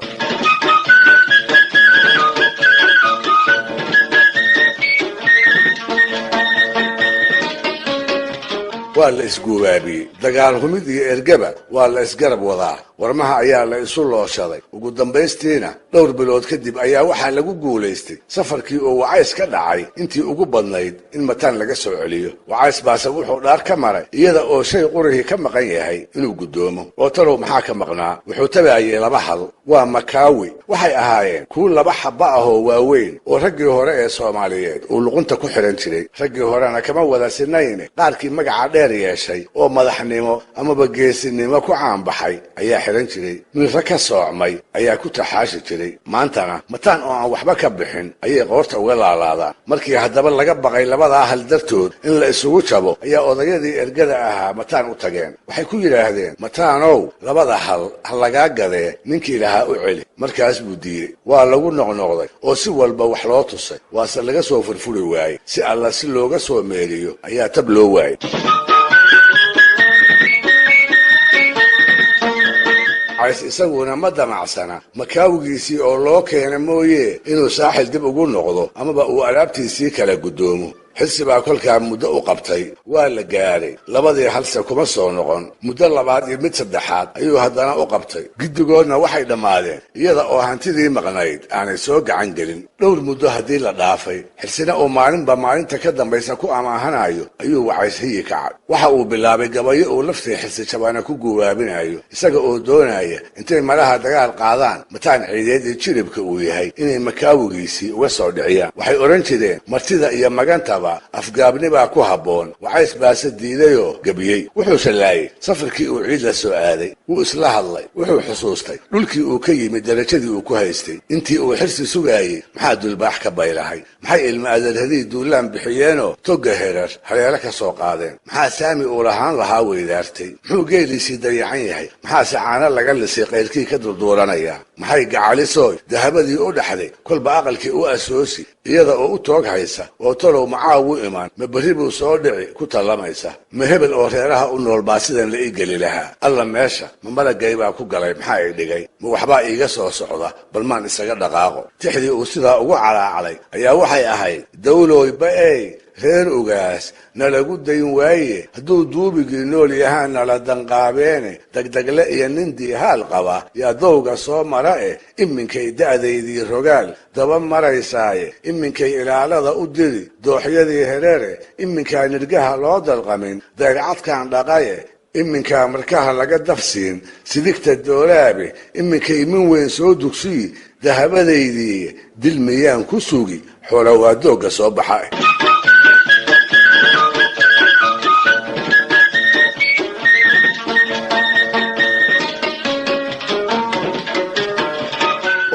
waa la isguubaabiyey dagaal humid iyo ergaba waa la isgarab wadaa warmaha ayaa la isu looshaday ugu dambaystiina dhowr bilood kadib ayaa waxaa lagu guulaystay safarkii oo Wacays ka dhacay intii ugu badnayd in mataan laga soo celiyo Wacays baase wuxuu dhaar ka maray iyada oo shay qurihii ka maqan yahay inuu gudoomo oo talow maxaa ka maqnaa wuxuu tabaayay laba hal waa makaawi waxay ahaayeen kuwa laba xabba ah oo waaweyn oo raggii hore ee Soomaaliyeed uu luqunta ku xiran jiray raggii horena kama wada sinayn qaarkii magaca dheer yeeshay oo madaxnimo ama geesinimo ku caan baxay ayaa xiran jiray milka ka soocmay ayaa ku taxaashi jiray maantana mataan oo aan waxba ka bixin ayay qoorta uga laalaadaan markii haddaba laga baqay labada hal dartood in la isugu jabo ayaa odayadii ergada ahaa mataan u tageen waxay ku yiraahdeen mataanow labada hal laga gadee ninkii lahaa u celi markaas buu diiday waa lagu noqnoqday oo si walba wax loo tusay waase laga soo furfuri waayay si alla si looga soo meeliyo ayaa tab loo waayay Wacays isaguna ma damacsana makaawigiisii oo loo keenay mooye inuu saaxil dib ugu noqdo amaba uu alaabtiisii kala gudoomo xilsi baa kolkaa muddo u qabtay waa la gaaray labadii halse kuma soo noqon muddo labaad iyo mid saddexaad ayuu haddana u qabtay giddigoodna waxay dhammaadeen iyada oo hantidii maqnayd aanay soo gacan gelin dhowr muddo haddii la dhaafay xilsina uu maalinba maalinta ka dambaysa ku amaahanayo ayuu Wacays hiyi kacay waxa uu bilaabay gabayo uu laftii xilsi jabana ku guwaabinayo isaga oo doonaya intay malaha dagaal qaadaan mataan ciideed iyo jiribka uu yahay inay makaawigiisii uga soo dhiciyaan waxay oran jireen martida iyo magantaba afgaabni baa ku habboon Wacays baase diidayoo gabiyey wuxuu shallaayay safarkii uu ciid la soo aaday wuu isla hadlay wuxuu xusuustay dhulkii uu ka yimid darajadii uu ku haystay intii uu xirsi sugaayay maxaa dulbaax ka baylahay maxay ilma adeerhadii duulaan bixiyeenoo toga herar hareero ka soo qaadeen maxaa saami uu lahaan lahaa weydaartay muxuu geeliisii dayacan yahay maxaase caano laga lisay qayrkii ka durduuranaya maxay gacalisooy dahabadii u dhaxday kolba aqalkii u asoosi iyada oo u toog haysa oo talow macaawu imaan ma berri buu soo dhici ku tallamaysa ma hebel oo reeraha u nool baa sidan la ii geli lahaa alla meesha ma malagay baa ku galay maxaa i dhigay ma waxbaa iiga soo socda bal maan isaga dhaqaaqo tixdii uu sidaa ugu calaacalay ayaa waxay ahayd dawlooy ba'ey reer ugaas nalagu dayn waaye hadduu duubigii nool yahaan nala danqaabeene degdegle iyo nin diihaal qaba yaa dowga soo mara iminkay da'daydii rogaal daba maraysaaye iminkay ilaalada u diri dooxyadii hereere iminkaa nirgaha loo dalqamin deegcadkaan dhaqaye iminkaa markaha laga dafsiin sidigta doolaabe iminkay min weyn soo dugsiyi dahabadaydii dil miyaan ku sugi xoola waa doogga soo baxa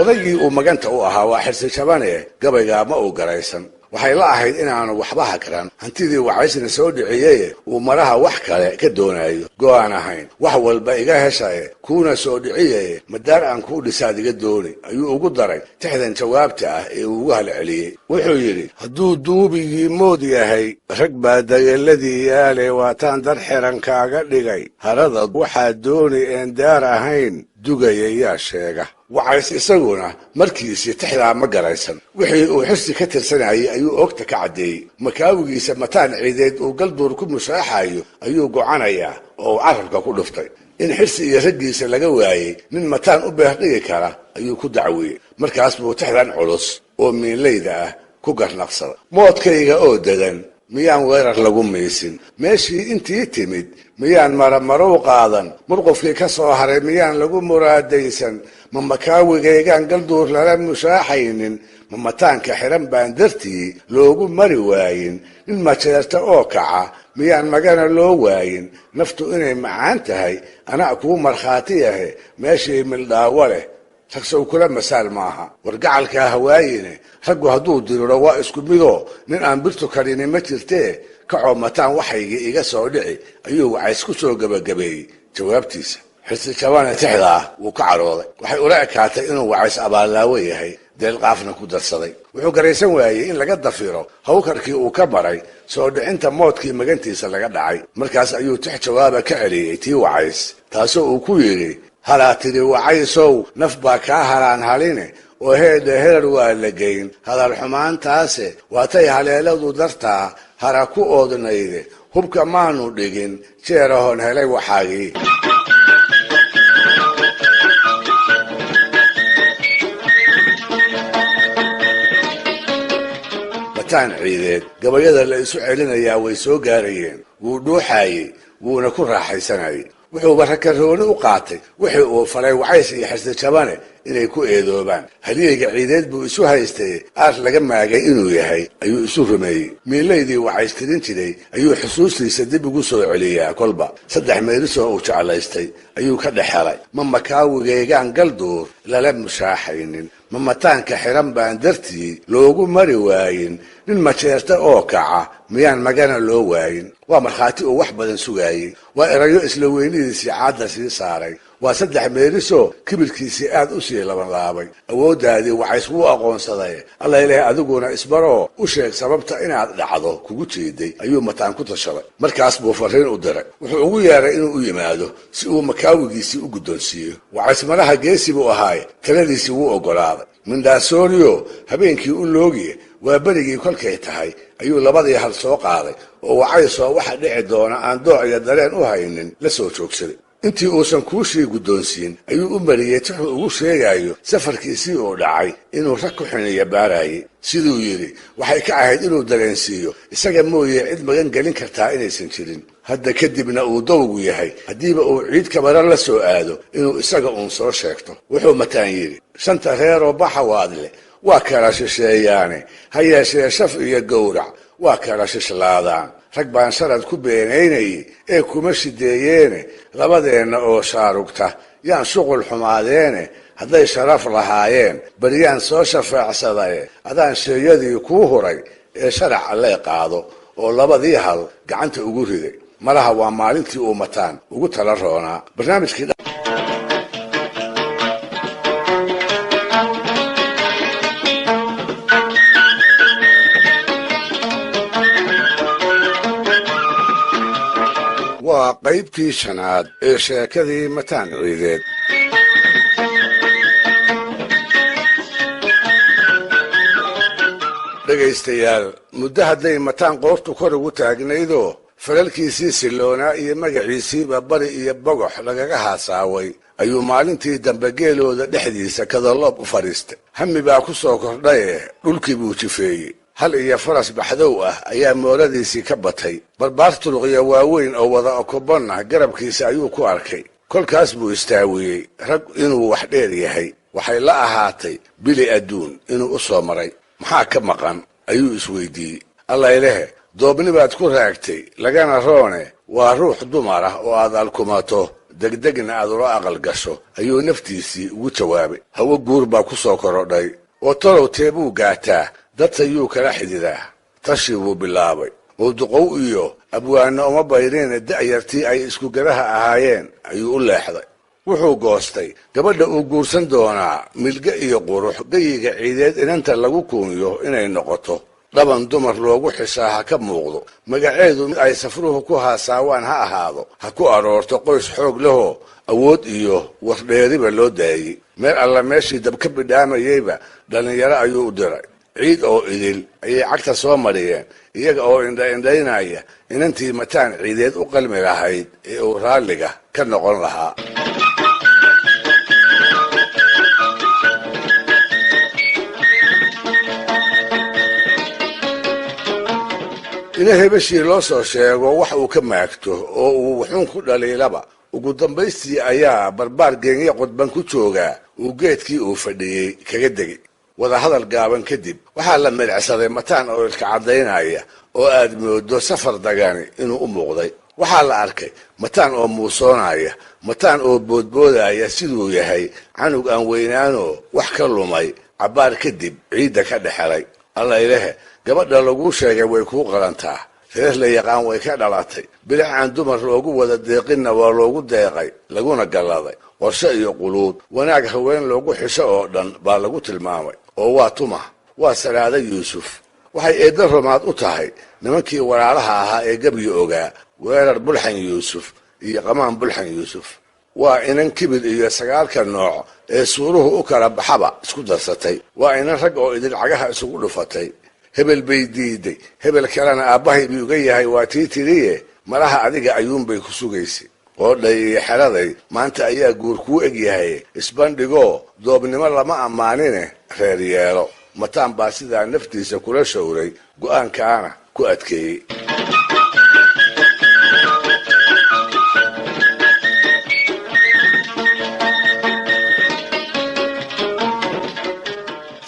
odaygii uu maganta u ahaa waa xirsi jabane gabaygaa ma uu garaysan waxay la ahayd inaanu waxba hakran hantidii wacaysna soo dhiciyey uu maraha wax kale ka doonayo go'aan ahayn wax walba iga heshaye kuuna soo dhiciyey madaar aan ku dhisaad iga dooni ayuu ugu daray tixdan jawaabta ah ee uu ugu halceliyey wuxuu yidhi hadduu duubigii mood yahay rag baa dageeladii yaale waataan dar xiran kaaga dhigay harada waxaa dooni een daar ahayn dugaya yaa sheega wacays isaguna markiisii tixdaa ma garaysan wixii uu xirsi ka tirsanayay ayuu ogta ka caddeeyey makaawigiisa mataan ciideed uu galduur ku mushaaxayo ayuu gocanayaa oo uu carabka ku dhuftay in xirsi iyo raggiisa laga waayey nin mataan u beerdhigi kara ayuu ku dacwiyey markaas buu tixdan culus oo miinlayda ah ku garnaqsada moodkayga oo degan miyaan weerar lagu miisin meeshii intii timid miyaan maramaro u qaadan murqufkii ka soo haray miyaan lagu muraadaysan ma makaawigaygaan galduur lala mushaaxaynin ma mataanka xiran baan dartii loogu mari waayin nin majeerta oo kaca miyaan magana loo waayin naftu inay macaan tahay anaa kuu markhaati yahe meeshii mildhaawo leh ragsow kula masaal maaha wargacalkaa hawaayine raggu hadduu diriro waa isku midoo nin aan birtu karini ma jirtee kacoo mataan waxaygii iga soo dhici ayuu wacays ku soo gebagabeeyey jawaabtiisa xirsi jabane tixdaa wuu ka cadhooday waxay ula ekaatay inuu wacays abaallaawo yahay deelqaafna ku darsaday wuxuu garaysan waayey in laga dafiro hawkarkii uu ka maray soo dhicinta moodkii magantiisa laga dhacay markaas ayuu tix jawaaba ka celiyey tii wacays taasoo uu ku yidhi halaa tidhi wacaysow naf baa kaa halaan haline oo heedha herar waa la geyn hadal xumaantaase waatay haleeladu dartaa hara ku oodnayde hubka maanu dhigin jeerahoon helay waxaagii mataan ciideed gabayada la isu celinayaa way soo gaarayeen wuu dhuuxaayey wuuna ku raaxaysanayay wuxuuba rakarooni u qaatay wixii uu falay wacays iyo xirsi jabane inay ku eedoobaan halyeyga ciideed buu isu haystay aar laga maagay inuu yahay ayuu isu rumeeyey miinlaydii wacays tirin jiray ayuu xusuustiisa dib ugu soo celiyaa kolba 3 meelisoo uu jeclaystay ayuu ka dhex helay ma makaawigaygaan galduur lala mushaaxaynin ma mataanka xiran baan dartii loogu mari waayin nin majeerta oo kaca miyaan magana loo waayin waa markhaati uu wax badan sugaayey waa erayo isla weynidiisii caadda sii saaray waa 3 meelisoo kibirkiisii aad u sii labanlaabay awooddaadii wacays wuu aqoonsaday alla ilaahay adiguna isbaroo u sheeg sababta inaad dhacdo kugu jeeday ayuu mataan ku tashaday markaas buu fariin u diray wuxuu ugu yeeray inuu u yimaado si uu makaawigiisii u guddoonsiiyo wacays malaha geesi buu ahaay taladiisii wuu oggolaaday mindhaasooriyo habeenkii u loogiye waa berigii kolkay tahay ayuu labadii hal soo qaaday oo wacaysoo waxa dhici doona aan dooc iyo dareen u haynin la soo joogsaday intii uusan kuushii guddoonsiin ayuu u mariyey tixuu ugu sheegayo safarkiisii uu dhacay inuu rag ku xiniya baarayay siduu yidhi waxay ka ahayd inuu dareensiiyo isaga mooye cid magan gelin kartaa inaysan jirin hadda kadibna uu dawgu yahay haddiiba uu ciid kabara la soo aado inuu isaga uun soo sheegto wuxuu mataan yidhi 5 reeroo baxawaad leh waa kala shisheeyaane ha yeeshee shaf iyo gowrac waa kala shishlaadaan rag baan sharad ku beenaynayay ee kuma shideeyeene labadeenna oo shaarugta yaan shuqul xumaadeene hadday sharaf lahaayeen baryaan soo shafaacsadaye adaan sheeyadii kuu huray ee sharac allee qaado oo labadii hal gacanta ugu riday malaha waa maalintii uu mataan ugu tala roonaa barnaamijkii waa qaybtii 5aad ee sheekadii mataan ciideed dhegaystayaal muddo hadday mataan qoortu kor ugu taagnaydoo falalkiisii siloonaa iyo magaciisiiba bari iyo bogox lagaga haasaaway ayuu maalintii dambe geelooda dhexdiisa kadaloob u fadhiistay hami baa ku soo kordhaye dhulkii buu jifeeyey hal iyo faras baxdow ah ayaa mooladiisii ka batay barbaar turuqya waaweyn oo wada okobonna garabkiisa ayuu ku arkay kolkaas buu istaawiyey rag inuu wax dheer yahay waxay la ahaatay bili adduun inuu u soo maray maxaa ka maqan ayuu isweydiiyey allayleh doobni baad ku raagtay lagana roone waa ruux dumar ah oo aad alkumato degdegna aad ula aqal gasho ayuu naftiisii ugu jawaabay hawo guur baa ku soo korodhay oo talow teebuu gaataa dadtayuu kala xididaa tashi buu bilaabay oo duqow iyo abwaanno uma bayrine da'yartii ay isku garaha ahaayeen ayuu u leexday wuxuu goostay gabadha uu guursan doonaa milge iyo qurux gayiga ciideed inanta lagu kuunyo inay noqoto dhaban dumar loogu xisaa ha ka muuqdo magaceedu mid ay safruhu ku haasaawaan ha ahaado ha ku aroorto qoys xoog lahoo awood iyo wardheeriba loo daayey meel alla meeshii dab ka bidhaamayeyba dhallinyaro ayuu u diray ciid oo idil ayay cagta soo mariyeen iyaga oo indhaynaya inantii mataan ciideed u qalmi lahayd ee uu raalliga ka noqon lahaa ina hebeshii loo soo sheego wax uu ka maagto oo uu wuxuun ku dhaliilaba ugu dambaystii ayaa barbaar geenye qodban ku joogaa uu geedkii uu fadhiyey kaga degay wadahadal gaaban kadib waxaa la midhacsaday mataan oo ilka caddaynaya oo aad moodo safar dagani inuu u muuqday waxaa la arkay mataan oo muusoonaya mataan oo boodboodaya siduu yahay canug aan weynaanoo wax ka lumay cabbaar kadib ciidda ka dhexelay allaylehe gabadha laguu sheegay way kuu qalantaa reer la yaqaan way ka dhalatay bilic aan dumar loogu wada deeqinna waa loogu deeqay laguna galladay qorshe iyo quluud wanaag haween loogu xisho oo dhan baa lagu tilmaamay oo waa tuma waa salaada yuusuf waxay eedda rumaad u tahay nimankii walaalaha ahaa ee gebyo ogaa weerar bulxan yuusuf iyo qamaan bulxan yuusuf waa inan kibir iyo sagaalka nooc ee suuruhu u kala baxaba isku darsatay waa inan rag oo idil cagaha isugu dhufatay hebel bay diiday hebel kalena aabbahay buu uga yahay waa tii tiriye malaha adiga ayuunbay ku sugaysay qoodhay iyo xeraday maanta ayaa guur kuu eg yahay isbandhigoo doobnimo lama ammaanine reer yeelo mataan baa sidaa naftiisa kula showray go'aankaana ku adkeeyey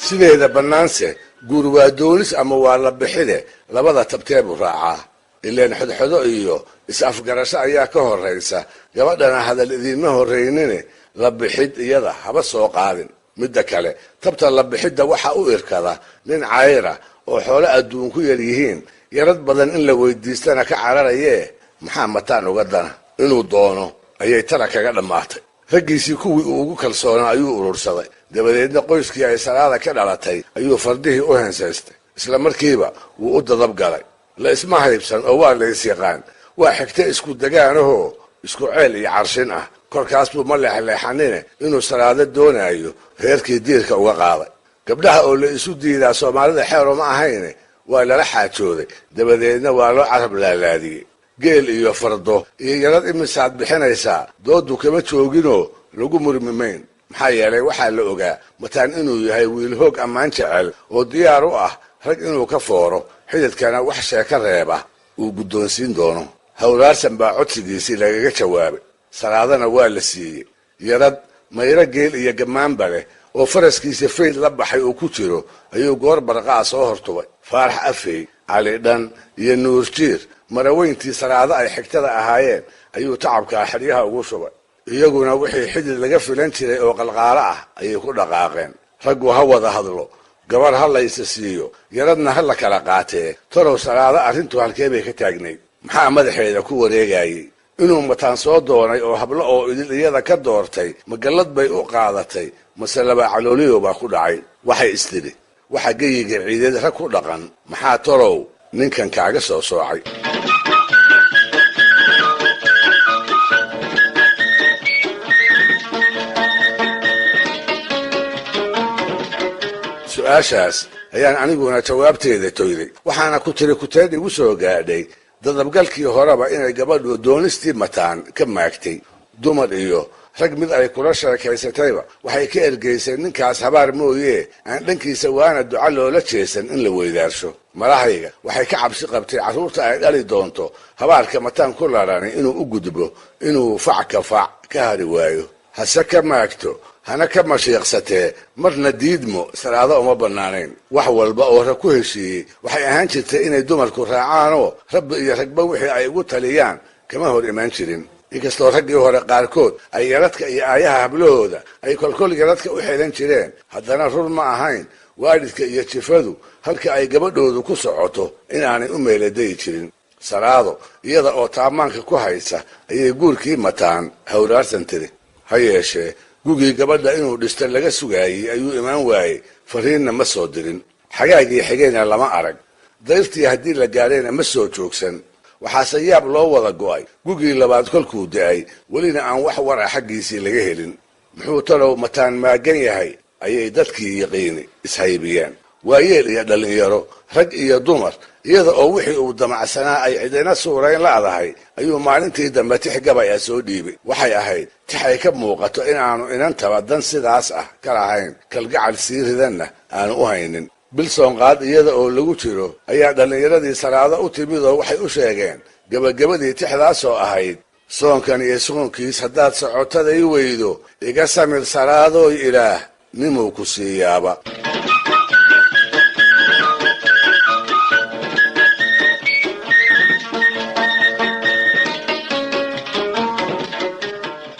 sideeda bannaanse guur waa doonis ama waa la bixide labada tabteebuu raacaa ileen xodxodo iyo is-afgarasho ayaa ka horraysa gabadhana hadal idiinma horraynine la bixid iyada haba soo qaadin midda kale tabta la bixidda waxaa u irkada nin cayra oo xoolo adduun ku yar yihiin yarad badan in la weydiistana ka cararayee maxaa mataan uga dana inuu doono ayay tara kaga dhammaatay raggiisii kuwii uu ugu kalsoonaa ayuu urursaday dabadeedna qoyskii ay salaada ka dhalatay ayuu fardihii u hensaystay isla markiiba wuu u dadab galay la isma haybsan oo waa la is yaqaan waa xigta isku degaanahoo isku ceel iyo carshin ah korkaas buu ma leexleexanine inuu salaado doonaayo reerkii diirka uga qaaday gabdhaha oo la isu diidaa soomaalida xeero ma ahayne waa lala xaajooday dabadeedna waa loo carab laalaadiyey geel iyo fardo iyo yarad imisaad bixinaysaa doodu kama jooginoo lagu murmimayn maxaa yeelay waxaa la ogaa mataan inuu yahay wiil hoog ammaan jecel oo diyaar u ah rag inuu ka fooro xididkana wax sheeka reeba uu guddoonsiin doono hawlaarsan baa codsigiisii lagaga jawaabay salaadana waa la siiyey yarad mayro geel iyo gammaanba leh oo faraskiisa fayd la baxay uu ku jiro ayuu goor barqaa soo hortubay faarax afey cali dhan iyo nuurjiir maraweyntii salaado ay xigtada ahaayeen ayuu tacabkaa xeryaha ugu shubay iyaguna wixii xidid laga filan jiray oo qalqaalo ah ayay ku dhaqaaqeen raggu ha wada hadlo gabar ha laysa siiyo yaradna ha la kala qaatee torow salaado arrintu halkee bay ka taagnayd maxaa madaxeeda ku wareegayey inuu mataan soo doonay oo hablo oo idil iyada ka doortay magallad bay u qaadatay mase laba calooliyo baa ku dhacay waxay istidhi waxa geyiga ciideed rag ku dhaqan maxaa torow ninkan kaaga soo soocay su-aashaas ayaan aniguna jawaabteeda toyday waxaana ku tiri kuteed igu soo gaadhay dadabgalkii horeba inay gabadhu doonistii mataan ka maagtay dumar iyo rag mid ay kula sheekaysatayba waxay ka ergaysay ninkaas habaar mooyee aan dhankiisa waana duca loola jeesan in la weydaarsho malahayga waxay ka cabsi qabtay carruurta ay dhali doonto habaarka mataan ku larani inuu u gudbo inuu fac ka fac ka hari waayo hase ka maagto hana ka mashiiqsatee marna diidmo salaado uma bannaanayn wax walba oo rag ku heshiiyey waxay ahaan jirtay inay dumarku raacaanoo rabbi iyo ragba wixii ay ugu taliyaan kama hor imaan jirin inkastoo raggii hore qaarkood ay yaradka iyo aayaha hablahooda ay kolkol yaradka u xeelan jireen haddana run ma ahayn waalidka iyo jifadu halka ay gabadhoodu ku socoto inaanay u meeladayi jirin. Salaado iyada oo taamaanka ku haysa ayay guurkii mataan hawraarsan tiri. Ha yeeshee gugii gabadha inuu dhista laga sugaayey ayuu imaan waayey, fariinna ma soo dirin. Xagaagii xigayna lama arag, dayrtii haddii la gaadhayna ma soo joogsan. waxaase yaab loo wada go'ay gugii labaad kolkuu da'ay welina aan wax wara xaggiisii laga helin. muxuu talow mataan maagan yahay ayay dadkii yaqiini ishaybiyeen, waayeel iyo dhallinyaro, rag iyo dumar, iyada oo wixii uu damacsanaa ay cidina suurayn la'dahay ayuu maalintii dambe tix gabay ah soo dhiibay. waxay ahayd tix ay ka muuqato inaanu inantaba dan sidaas ah ka lahayn, kalgacal sii ridanna aanu u haynin. bilsoonqaad iyada oo lagu jiro ayaa dhallinyaradii Salaado u timid oo waxay u sheegeen gabagabadii tixdaasoo ahayd: soonkan iyo soonkiis haddaad socotaday weydo, iga samir Salaadooy ilaah nimuu ku siiyaaba.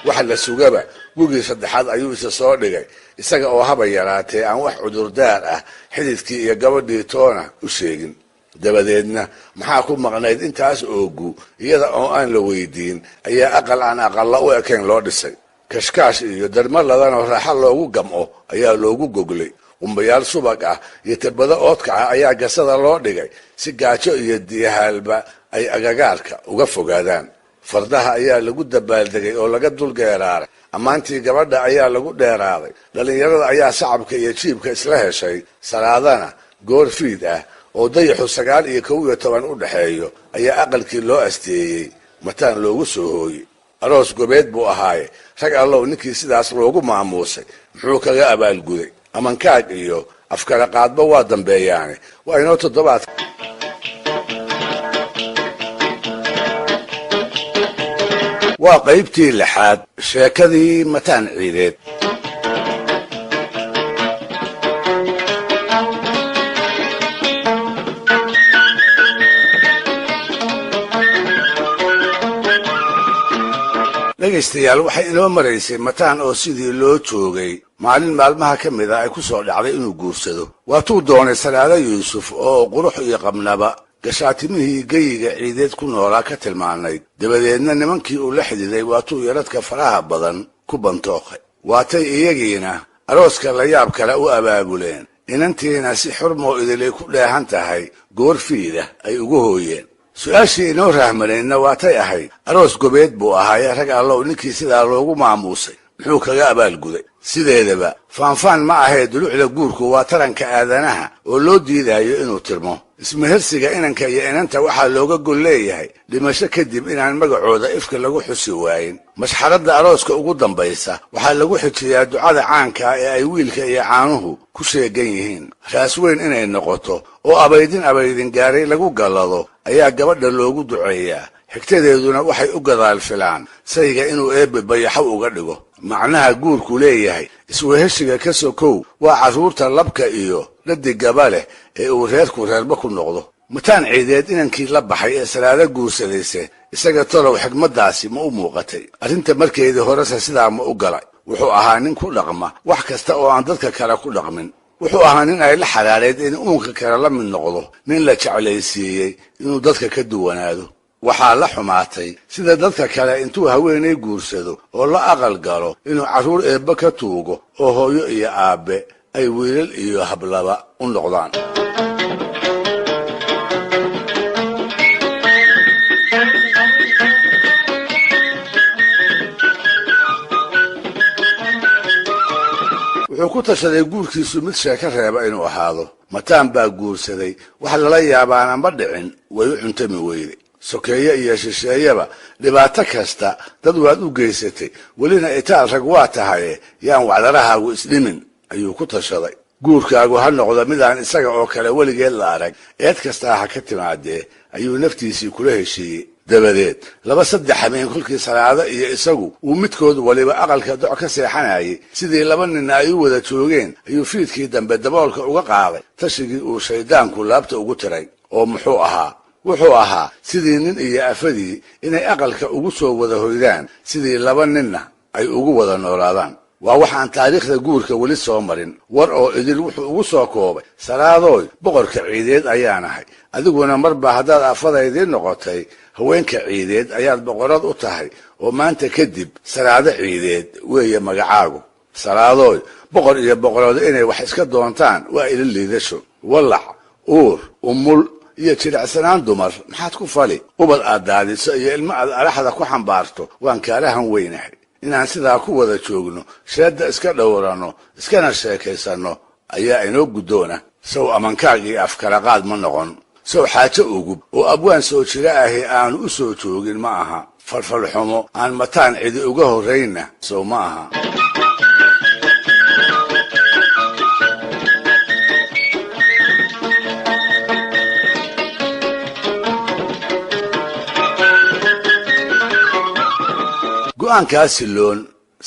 waxa la sugaba gugii saddexaad ayuu isa soo dhigay, isaga oo haba yaraatee aan wax cudurdaar ah xididkii iyo gabadhii toona u sheegin. dabadeedna maxaa ku maqnayd intaas oogu iyada oo aan la weydiin ayaa aqal aan aqalla u ekayn loo dhisay. kashkaash iyo darmaladanoo raaxa loogu gamco ayaa loogu goglay. qumbayaal subag ah iyo tirbado oodkaca ayaa gasada loo dhigay si gaajo iyo diyahaalba ay agagaarka uga fogaadaan. fardaha ayaa lagu dabaaldegay oo laga dulgeeraaray. ammaantii gabadha ayaa lagu dheeraaday. dhallinyarada ayaa sacabka iyo jiibka isla heshay. Salaadana goor fiid ah oo dayaxu 9 iyo 11 u dhaxeeyo ayaa aqalkii loo asteeyey mataan loogu soo hooyey. aroos gobeed buu ahaaye, rag allow ninkii sidaas loogu maamuusay muxuu kaga abaalguday? amankaag iyo afkala qaadba waa dambeeyaane. waa inoo toddobaad waa qaybtii 6 sheekadii mataan ciideed. dhegaystayaal, waxay inoo maraysay mataan oo sidii loo joogay maalin maalmaha ka mid ah ay ku soo dhacday inuu guursado. waatuu doonay Salaado Yuusuf oo qurux iyo qabnaba gashaatimihii geyiga ciideed ku noolaa ka tilmaanayd. dabadeedna nimankii uu la xididay waatuu yaradka faraha badan ku bantooqay. waatay iyagiina arooska la yaab kale u abaabuleen, inantiina si xurmoo idilay ku dheehan tahay goor fiida ay ugu hooyeen. su-aashii inoo rahmanaydna waatay ahayd: aroos gobeed buu ahaaye, rag allow ninkii sidaa loogu maamuusay muxuu kaga abaalguday? sideedaba faanfaan ma ahee dulucda guurku waa taranka aadanaha oo loo diidayo inuu tirmo. ismehersiga inanka iyo inanta waxaa looga gol leeyahay dhimasho kadib inaan magacooda ifka lagu xusi waayin. mashxaradda arooska ugu dambaysa waxaa lagu xijiyaa ducada caanka ee ay wiilka iyo caanuhu ku sheegan yihiin. raas weyn inay noqoto oo abaydin gaaray lagu gallado ayaa gabadha loogu duceeyaa. xigtadeeduna waxay u gadaal filaan sayga inuu eebbe bayaxo uga dhigo. macnaha guurku leeyahay isweheshiga ka sokow waa carruurta labka iyo dhadigaba leh ee uu reerku reerba ku noqdo. mataan ciideed inankii la baxay ee Salaado guursadayse isaga talow xigmaddaasi ma u muuqatay? arrinta markeedii horese sidaa ma u galay? wuxuu ahaa nin ku dhaqma wax kasta oo aan dadka kale ku dhaqmin. wuxuu ahaa nin ay la xalaaleed in uunka kale la mid noqdo, nin la jeclaysiiyey inuu dadka ka duwanaado. waxaa la xumaatay sida dadka kale intuu haweenay guursado oo la aqal galo inuu carruur eebbe ka tuugo oo hooyo iyo aabbe ay wiilal iyo hablaba u noqdaan. wuxuu ku tashaday guurkiisu mid sheeko reeba inuu ahaado. mataan baa guursaday, wax lala yaabaana ma dhicin, way u cuntami weyday. sokeeye iyo shisheeyaba dhibaato kasta dad waad u geysatay, welina itaal rag waa tahaye yaan wacdarahaagu isdhimin ayuu ku tashaday. guurkaagu ha noqdo midaan isaga oo kale weligeed la arag, eed kastaa ha ka timaadee ayuu naftiisii kula heshiiyey. dabadeed 2-3 habeen kolkii Salaado iyo isagu uu midkood waliba aqalka doc ka seexanayay, sidii 2 nin ay u wada joogeen ayuu fiidkii dambe daboolka uga qaaday tashigii uu shaydaanku laabta ugu tiray. oo muxuu ahaa? wuxuu ahaa sidii nin iyo afadii inay aqalka ugu soo wada hoydaan, sidii 2 ninna ay ugu wada noolaadaan. waa waxaan taariikhda guurka weli soo marin war oo idil wuxuu ugu soo koobay salaadooy boqorka ciideed ayaan ahay adiguna marba haddaad afadaydii noqotay haweenka ciideed ayaad boqorad u tahay oo maanta kadib salaado ciideed weeye magacaagu salaadooy boqor iyo boqorada inay wax iska doontaan waa ila liidasho wallac uur umul iyo jilicsanaan dumar maxaad ku fali ubad aad daadiso iyo ilmo aad araxda ku xambaarto waan kaalahan weynahay inaan sidaa ku wada joogno sheedda iska dhowrano iskana sheekaysanno ayaa inoo guddoona sow amankaagii afkalaqaad ma noqon sow xaajo ugub oo abwaan soo jira ahi aanu u soo joogin ma aha falfalxumo aan mataan cidi uga horraynna sow ma aha go'aankaa silloon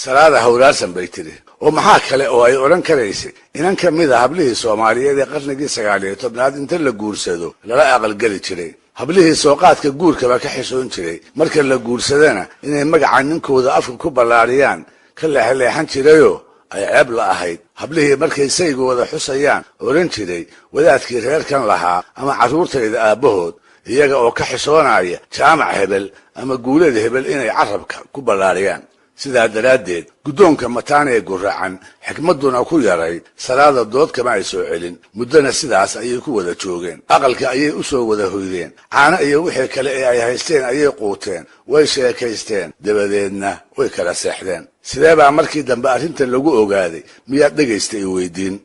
salaada hawraarsan bay tidhi oo maxaa kale oo ay odhan karaysay inan ka mid a hablihii soomaaliyeed ee qarnigii 19aad inta la guursado lala aqalgeli jiray hablihii sooqaadka guurkaba ka xishoon jiray marka la guursadana inay magaca ninkooda afka ku ballaariyaan ka leexleexan jirayoo ay ceeb la ahayd hablihii markay saygooda xusayaan odhan jiray wadaadkii reerkan lahaa ama carruurtayda aabbahood iyaga oo ka xishoonaya jaamac hebel ama guulad hebel inay carabka ku ballaariyaan sidaa daraaddeed guddoonka mataan ee guracan xikmadduna ku yaray salaada dood kama ay soo celin muddana sidaas ayay ku wada joogeen aqalka ayay u soo wada hoydeen caano iyo wixii kale ee ay haysteen ayay quuteen way sheekaysteen dabadeedna way kala seexdeen sidee baa markii dambe arrintan lagu ogaaday miyaad dhegaysta i weydiin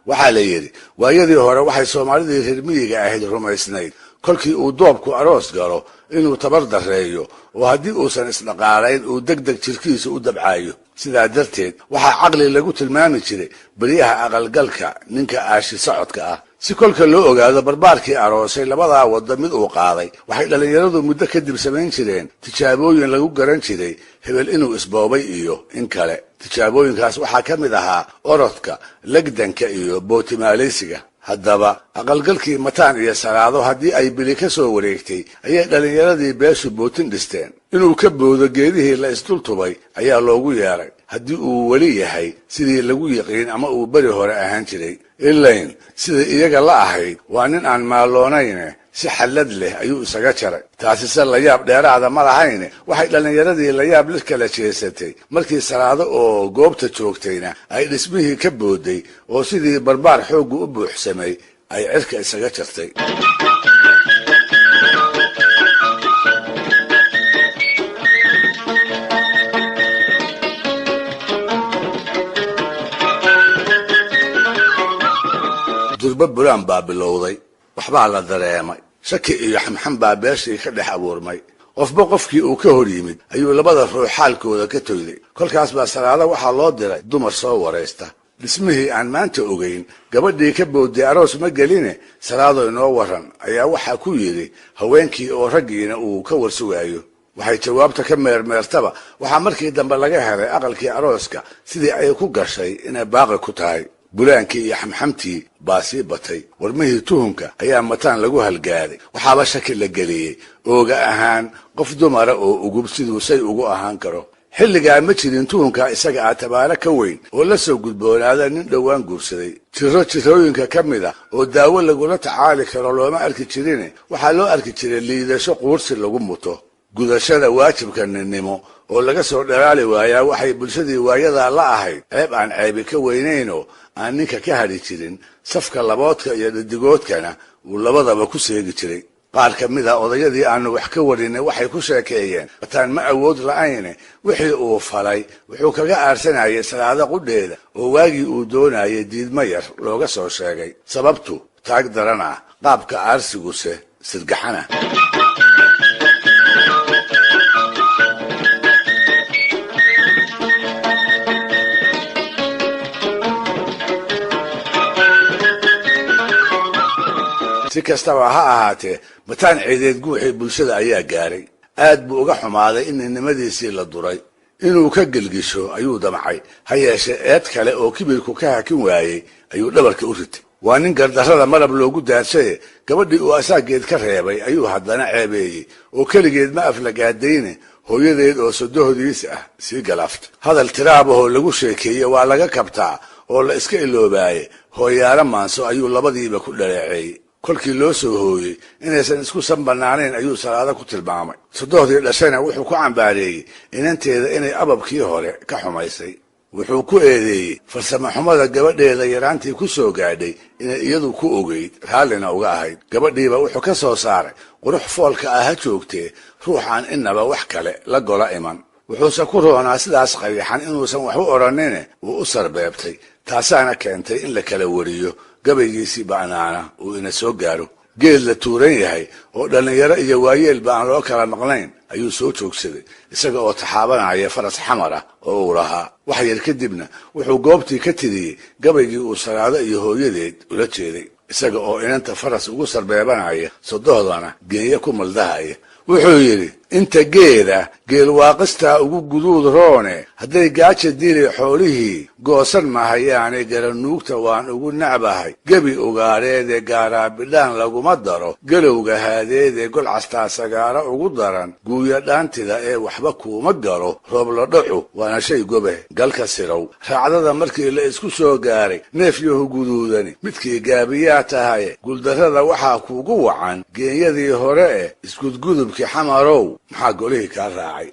waxaa la yidhi waayadii hore waxay soomaalidii reer miyiga ahayd rumaysnayd kolkii uu doobku aroos galo inuu tabar darreeyo oo haddii uusan isdhaqaalayn uu degdeg jirkiisa u dabcaayo sidaa darteed waxaa caqli lagu tilmaami jiray beryaha aqalgalka ninka aashi socodka ah si kolka loo ogaado barbaarkii aroosay labadaa wadda mid uu qaaday waxay dhallinyaradu muddo kadib samayn jireen tijaabooyin lagu garan jiray hebel inuu isboobay iyo in kale tijaabooyinkaas waxaa ka mid ahaa orodka legdanka iyo bootimaalaysiga haddaba aqalgalkii mataan iyo salaado haddii ay bili ka soo wareegtay ayay dhallinyaradii beeshu bootin dhisteen inuu ka boodo geedihii la isdultubay ayaa loogu yeeray haddii uu weli yahay sidii lagu yiqiin ama uu beri hore ahaan jiray ilayn sida iyaga la ahayd waa nin aan maalloonayne si xallad leh ayuu isaga jaray taasise layaab dheeraada ma lahayne waxay dhallinyaradii layaab la kala jeesatay markii salaado oo goobta joogtayna ay dhismihii ka booday oo sidii barbaar xooggu u buuxsamay ay cirka isaga jartay durba bulaan baa bilowday waxbaa la dareemay shaki iyo xamxam baa beeshii ka dhex abuurmay qofba qofkii uu ka hor yimid ayuu labada ruux xaalkooda ka toyday kolkaas baa salaado waxaa loo diray dumar soo waraysta dhismihii aan maanta ogayn gabadhii ka booday aroos ma geline salaado inoo waran ayaa waxaa ku yidhi haweenkii oo raggiina uu ka warsugaayo waxay jawaabta ka meermeertaba waxaa markii dambe laga helay aqalkii arooska sidii ay ku gashay inay baaqi ku tahay bulaankii iyo xamxamtii baa sii batay warmihii tuhumka ayaa mataan lagu halgaaday waxaaba shaki la geliyey ooga ahaan qof dumara oo ugub siduu say ugu ahaan karo xilligaa ma jirin tuhumka isaga ah tabaalo ka weyn oo la soo gudboonaada nin dhowaan guursaday jirooyinka ka mid a oo daawo lagula tacaali karo looma arki jirine waxaa loo arki jiray liidasho quursi lagu muto gudashada waajibka ninnimo oo laga soo dhalaali waayaa waxay bulshadii waayadaa la ahayd ceeb aan ceebi ka weynaynoo aan ninka ka hadhi jirin safka laboodka iyo dhadigoodkana uu labadaba ku seegi jiray qaar ka mid a odayadii aanu wax ka warinay waxay ku sheekeeyeen mataan ma awood la'ayne wixii uu falay wuxuu kaga aarsanayay salaado qudheeda oo waagii uu doonayay diidma yar looga soo sheegay sababtu taag daran ah qaabka aarsiguse sirgaxana si kastaba ha ahaatee mataan ciideed guuxii bulshada ayaa gaaray aad buu uga xumaaday in ninnimadiisii la duray inuu ka gelgisho ayuu damcay ha yeeshe eed kale oo kibirku ka hakin waayey ayuu dhabarka u ritay waa nin gardarrada marab loogu daadshaye gabadhii uu asaageed ka reebay ayuu haddana ceebeeyey oo keligeed ma aflagaadayne hooyadeed oo sodohdiis ah sii galafta hadal tiraabahoo lagu sheekeeye waa laga kabtaa oo la iska iloobaye hooyaala maanso ayuu labadiiba ku dhaleeceeyey kolkii loo soo hooyey inaysan isku sanbanaanayn ayuu salaado ku tilmaamay sodohdii dhashayna wuxuu ku cambaareeyey inanteeda inay ababkii hore ka xumaysay wuxuu ku eedeeyey farsamo xumada gabadheeda yaraantii ku soo gaadhay inay iyadu ku ogeyd raallina uga ahayd gabadhiiba wuxuu ka soo saaray qurux foolka ah ha joogtee ruuxaan inaba wax kale la gola iman wuxuuse ku roonaa sidaas qayaxan inuusan waxu odhanine wuu u sarbeebtay taasaana keentay in la kala wariyo gabaygiisii ba'naana uu ina soo gaaro geed la tuuran yahay oo dhallinyaro iyo waayeelba aan loo kala maqnayn ayuu soo joogsaday isaga oo taxaabanaya faras xamar ah oo uu lahaa wax yar kadibna wuxuu goobtii ka tiriyey gabaygii uu salaado iyo hooyadeed ula jeeday isaga oo inanta faras ugu sarbeebanaya sodohdana geeya ku maldahaya wuxuu yidhi inta geeda geelwaaqistaa ugu guduud roone hadday gaaja dili xoolihii goosan mahayaane garanuugta waan ugu nacbahay gebi ogaareedee gaaraabidhaan laguma daro galowga haadeedee golcastaa sagaaro ugu daran guuya dhaantida ee waxba kuuma galo roobladhacu waana shay gobe galka sirow raacdada markii la isku soo gaaray neef yahu guduudani midkii gaabiyaa tahaye guuldarrada waxaa kuugu wacan geenyadii hore eh isgudgudubkii xamarow maxaa golihii kaa raacay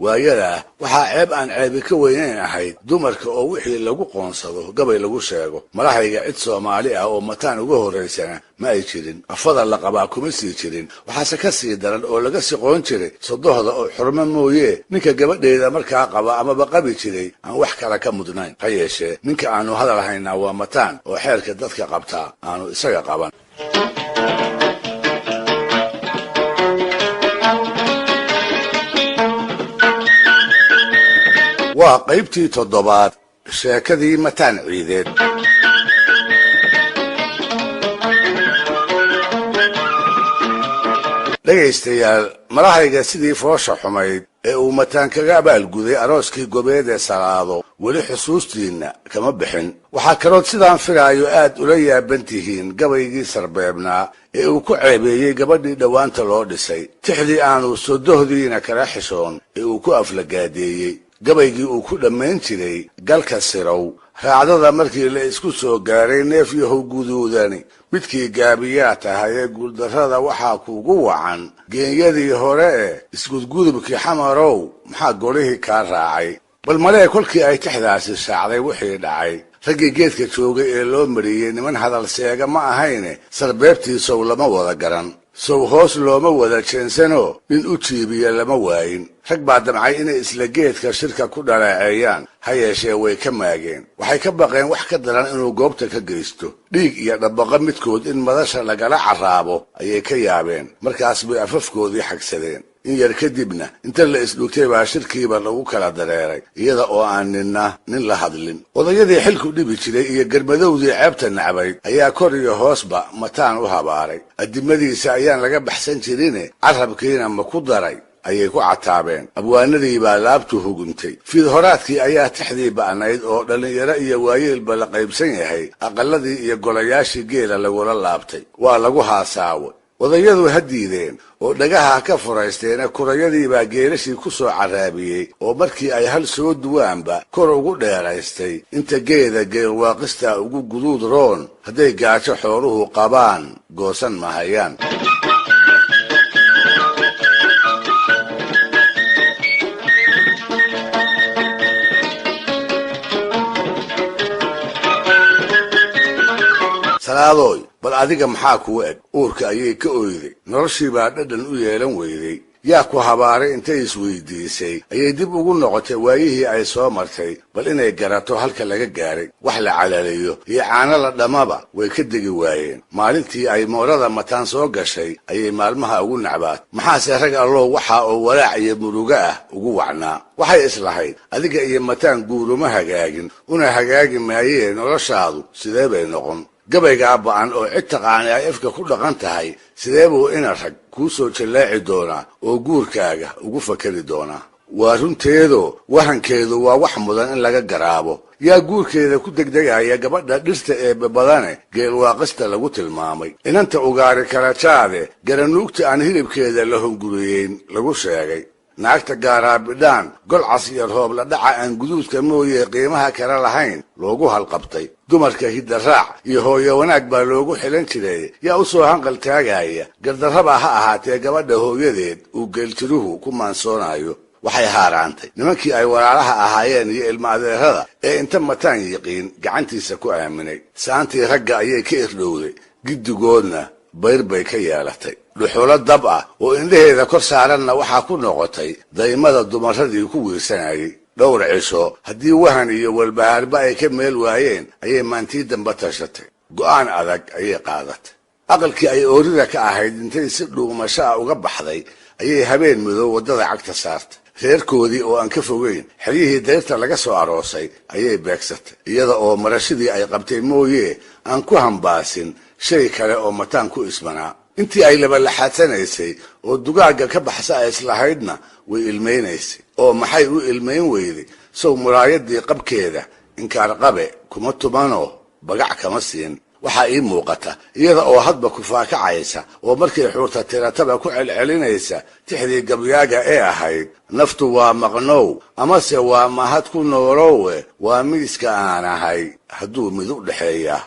waayadaa waxaa ceeb aan ceebi ka weynayn ahayd dumarka oo wixii lagu qoonsado gabay lagu sheego malahayga cid soomaali ah oo mataan uga horraysana ma ay jirin afada la qabaa kuma sii jirin waxaase ka sii daran oo laga siqoon jiray sodohda oo xurmo mooyee ninka gabadheeda markaa qaba amaba qabi jiray aan wax kale ka mudnayn ha yeeshee ninka aanu hadal haynaa waa mataan oo xeerka dadka qabtaa aanu isaga qaban waa qaybtii 7 sheekadii mataan ciideed dhegaystayaal malahayga sidii foosha xumayd ee uu mataan kaga abaalguday arooskii gobeed ee salaado weli xusuustiinna kama bixin waxaa kalood sidaan filaayo aad ula yaaban tihiin gabaygii sarbeebnaa ee uu ku ceebeeyey gabadhii dhowaanta loo dhisay tixdii aanu sodohdiina kala xishoon ee uu ku aflagaadeeyey gabaygii uu ku dhammayn jiray galka sirow raacdada markii la isku soo gaaray neef yahow guduudani midkii gaabiyaa tahayee guuldarrada waxaa kuugu wacan geenyadii hore eh isgudgudubkii xamarow maxaa golihii kaa raacay bal malee kolkii ay tixdaasi shaacday wixii dhacay raggii geedka joogay ee loo mariyey niman hadal seega ma ahayne sarbeebtii sow lama wada garan sow hoos looma wada jeensanoo nin u jiibiya lama waayin rag baa damcay inay isla geedka shirka ku dhaleeceeyaan ha yeeshee way ka maageen waxay ka baqeen wax ka daran inuu goobta ka geysto dhiig iyo dhabbaqo midkood in madasha lagala carraabo ayay ka yaabeen markaas bay afafkoodii xagsadeen in yar kadibna inta la isdhugtay baa shirkiiba lagu kala dareeray iyada oo aan nin la hadlin odayadii xilku dhibi jiray iyo garmadowdii ceebta nacbayd ayaa kor iyo hoosba mataan u habaaray addimadiisa ayaan laga baxsan jirine carrabkiina ma ku daray ayay ku cataabeen abwaanadii baa laabtu huguntay fiidhoraadkii ayaa tixdii ba'nayd oo dhallinyaro iyo waayeelba la qaybsan yahay aqalladii iyo golayaashii geela lagula laabtay waa lagu haasaaway odayadu ha diideen oo dhagaha ka furaysteena kurayadii baa geelashii ku soo carraabiyey oo markii ay hal soo duwaanba kor ugu dheeraystay inta geeda geelwaaqistaa ugu guduud roon hadday gaajo xooluhu qabaan goosan mahayaan salaadoy bal adiga maxaa kugu eg uurka ayay ka oyday noloshii baa dhadhan u yeelan weyday yaa ku habaaray intay isweydiisay ayay dib ugu noqotay waayihii ay soo martay bal inay garato halka laga gaaray wax la calaliyo iyo caano la dhammaba way ka degi waayeen maalintii ay moorada mataan soo gashay ayay maalmaha ugu nacbaad maxaase rag allow waxa oo walaac iyo murugo ah ugu wacnaa waxay islahayd adiga iyo mataan guuruma hagaagin una hagaagi maayeen noloshaadu sidee bay noqon gabaygaa ba'an oo cid taqaani ay afka ku dhaqan tahay sidee buu ina rag kuu soo jallaaci doonaa oo guurkaaga ugu fakari doonaa waa runteedo wahankeedu waa wax mudan in laga garaabo yaa guurkeeda ku degdegaya gabadha dhirta ee badane geelwaaqista lagu tilmaamay inanta ugaari kala jaade garanuugta aan hilibkeeda la hunguriyeyn lagu sheegay naagta gaaraabidhaan golcas iyo roob la dhaca aan guduudka mooye qiimaha kale lahayn loogu halqabtay dumarka hiddaraac iyo hooyo wanaag baa loogu xilan jiray yaa u soo hanqal taagaya gardarraba ha ahaatee gabadha hooyadeed uu geeltiruhu ku maansoonayo waxay haaraantay nimankii ay walaalaha ahaayeen iyo ilma adeerada ee inta mataan yiqiin gacantiisa ku aaminay saantii ragga ayay ka irdhowday giddigoodna bayr bay ka yeelatay dhuxulo dab ah oo indhaheeda kor saaranna waxaa ku noqotay daymada dumaradii ku wiirsanayay dhowr cisho haddii wahan iyo walbahaarba ay ka meel waayeen ayay maantii damba tashatay go'aan adag ayay qaadatay aqalkii ay oorida ka ahayd intay si dhuumasho ah uga baxday ayay habeen madow waddada cagta saartay reerkoodii oo aan ka fogeyn xeryihii dayrta laga soo aroosay ayay beegsatay iyada oo marashadii ay qabtay mooye aan ku hambaasin shay kale oo mataan ku ismanaa intii ay labalaxaadsanaysay oo dugaagga ka baxsa ay islahaydna way ilmaynaysay oo maxay u ilmayn weyday sow muraayadii qabkeeda inkaarqabe kuma tumanoo bagac kama siin waxaa ii muuqata iyada oo hadba kufaakacaysa oo markay xuurta tirataba ku celcelinaysa tixdii gabyaaga ee ahayd naftu waa maqnow amase waa mahad ku noolowe waa miiska aan ahay hadduu mid u dhexeeya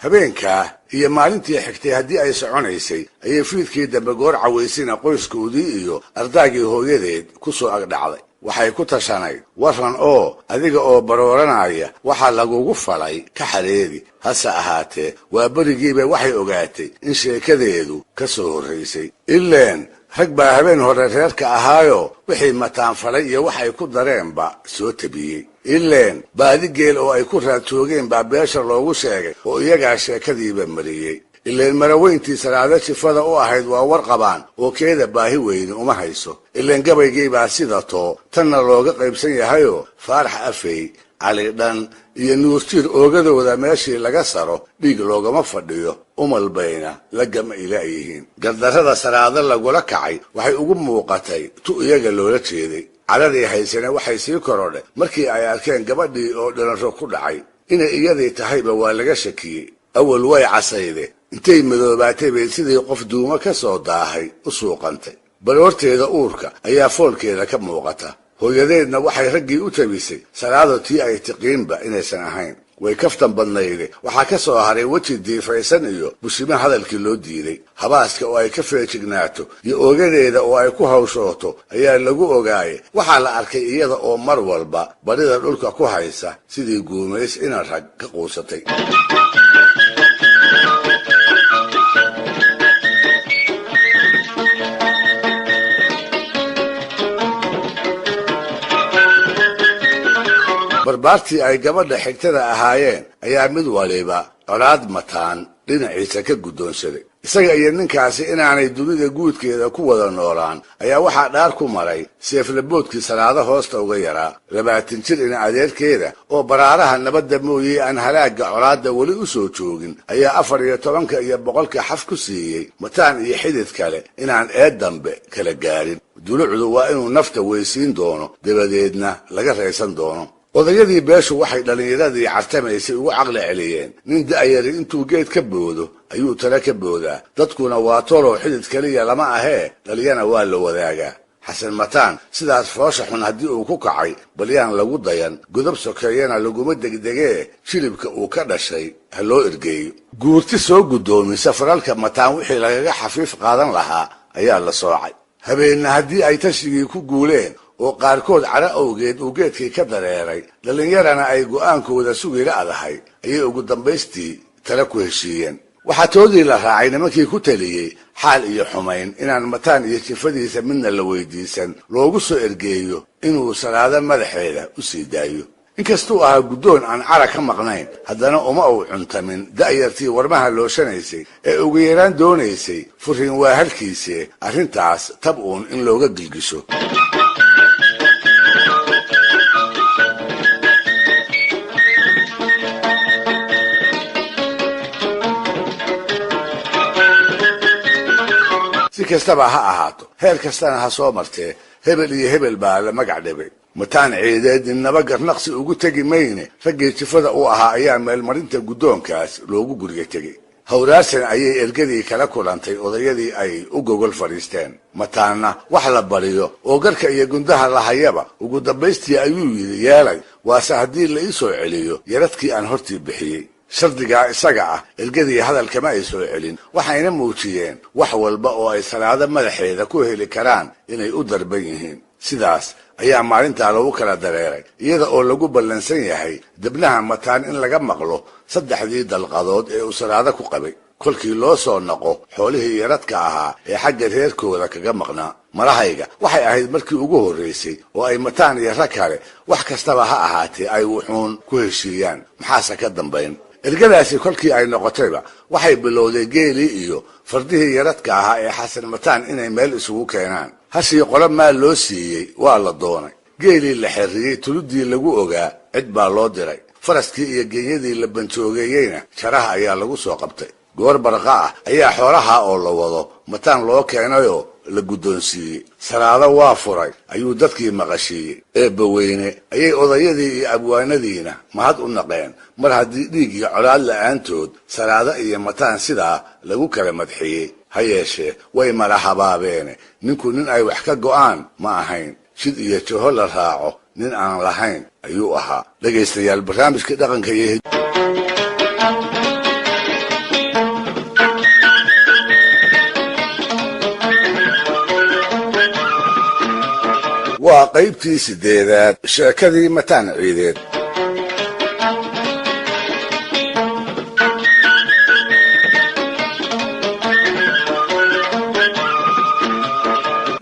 habeenkaa iyo maalintii xigtay haddii ay soconaysay ayay fiidkii dambe goor cawaysina qoyskoodii iyo ardaagii hooyadeed ku soo agdhacday waxay ku tashanayd waran oo adiga oo barooranaya waxaa lagugu falay ka xareedi hase ahaatee waa berigiiba waxay ogaatay in sheekadeedu ka soo horraysay ileen rag baa habeen hore reerka ahaayo wixii mataan falay iyo waxay ku dareenba soo tabiyey ileen baadi geel oo ay ku raadjoogeen baa beesha loogu sheegay oo iyagaa sheekadiiba mariyey ileen maraweyntii salaado jifada u ahayd waa warqabaan oo keeda baahi weyne uma hayso ileen gabaygiibaa sida too tanna looga qaybsan yahayoo faarax afey cali dhan iyo nuurtiir oogadooda meeshii laga saro dhiig loogama fadhiyo umalbayna lagama ilaayihiin gardarrada salaado lagula kacay waxay ugu muuqatay tu iyaga loola jeeday caladii haysane waxay sii korodhay markii ay arkeen gabadhii oo dhilanro ku dhacay inay iyadii tahayba waa laga shakiyey awal way casayde intay madoobaatay bay sidii qof duumo ka soo daahay u suuqantay baroorteeda uurka ayaa foolkeeda ka muuqata hooyadeedna waxay raggii u tabisay salaado tii ay tiqiinba inaysan ahayn way kaftan badnayde waxaa ka soo haray weji diifaysan iyo bushimo hadalkii loo diiday habaaska oo ay ka feejignaato iyo oogadeeda oo ay ku hawshooto ayaa lagu ogaayay waxaa la arkay iyada oo mar walba barida dhulka ku haysa sidii guumays ina rag ka quusatay barbaartii ay gabadha xigtada ahaayeen ayaa mid waliba colaad mataan dhinaciisa ka guddoonsaday isaga iyo ninkaasi inaanay dunida guudkeeda ku wada noolaan ayaa waxaa dhaar ku maray seeflaboodkii salaado hoosta uga yaraa 20 jir ina adeerkeeda oo baraaraha nabadda mooyey aan halaagga colaadda weli u soo joogin ayaa 14 iyo boqolka xaf ku siiyey mataan iyo xidid kale inaan eed dambe kala gaarin dulucdu waa inuu nafta weysiin doono dabadeedna laga raysan doono odayadii beeshu waxay dhallinyaradii cartamaysay ugu caqli celiyeen nin da'yari intuu geed ka boodo ayuu tala ka boodaa dadkuna waa toloo xidid keliya lama ahee dhaliyana waa la wadaagaa xasan mataan sidaas foosha xun haddii uu ku kacay balyaan lagu dayan godob sokeeyana laguma degdegee shilibka uu ka dhashay ha loo ergeeyo guurti soo guddoomisa faralka mataan wixii lagaga xafiif qaadan lahaa ayaa la soocay habeenna haddii ay tashigii ku guuleen oo qaarkood cara awgeed uu geedkii ka dareeray dhallinyarana ay go'aankooda sugila adahay ayay ugu dambaystii tala ku heshiiyeen waxaa toodii la raacay nimankii ku taliyey xaal iyo xumayn inaan mataan iyo jifadiisa midna la weydiisan loogu soo ergeeyo inuu salaado madaxeeda u sii daayo inkastuu ahaa guddoon aan cara ka maqnayn haddana uma uu cuntamin da'yartii warmaha looshanaysay ee ugu yaraan doonaysay furrin waa halkiisee arrintaas tab uun in looga gilgisho kastaba ha ahaato heer kastana ha soo martee hebel iyo hebel baa la magac dhibay mataan ciideed innaba garnaqsi ugu tegi mayne raggii jifada u ahaa ayaa meelmarinta guddoonkaas loogu guriga tegey hawraarsan ayay ergadii kala kulantay odayadii ay u gogol fadhiisteen mataanna wax la bariyo oo garka iyo gundaha lahayaba ugu dambaystii ayuu yidhi yeelay waase haddii la ii soo celiyo yaradkii aan hortii bixiyey shardigaa isaga ah ergadii hadalkama ay soo celin waxayna muujiyeen wax walba oo ay salaado madaxeeda ku heli karaan inay u darban yihiin sidaas ayaa maalintaa lagu kala dareeray iyada oo lagu ballansan yahay debnaha mataan in laga maqlo saddexdii dalqadood ee uu salaado ku qabay kolkii loo soo noqo xoolihii yaradka ahaa ee xagga reerkooda kaga maqnaa marahayga waxay ahayd markii ugu horraysay oo ay mataan iyo rag kale wax kastaba ha ahaatee ay wuxuun ku heshiiyaan maxaase ka dambayn ergadaasi kolkii ay noqotayba waxay bilowday geelii iyo fardihii yaradka ahaa ee xasan mataan inay meel isugu keenaan hashii qolo maal loo siiyey waa la doonay geelii la xerriyey tuludii lagu ogaa cid baa loo diray faraskii iyo genyadii la banjoogeeyeyna jaraha ayaa lagu soo qabtay goor barqa ah ayaa xoolaha oo la wado mataan loo keenayoo la guddoonsiiyey salaado waa furay ayuu dadkii maqashiiyey eebbaweyne ayay odayadii iyo abwaanadiina mahad u naqeen mar haddii dhiig iyo colaad la'aantood salaado iyo mataan sidaa lagu kala madxiyey ha yeeshee way mala habaabeene ninku nin ay wax ka go'aan ma ahayn jid iyo jaho la raaco nin aan lahayn ayuu ahaa dhegaystayaal barnaamijka dhaqanka iyo waa qaybtii 8aad sheekadii mataan ciideed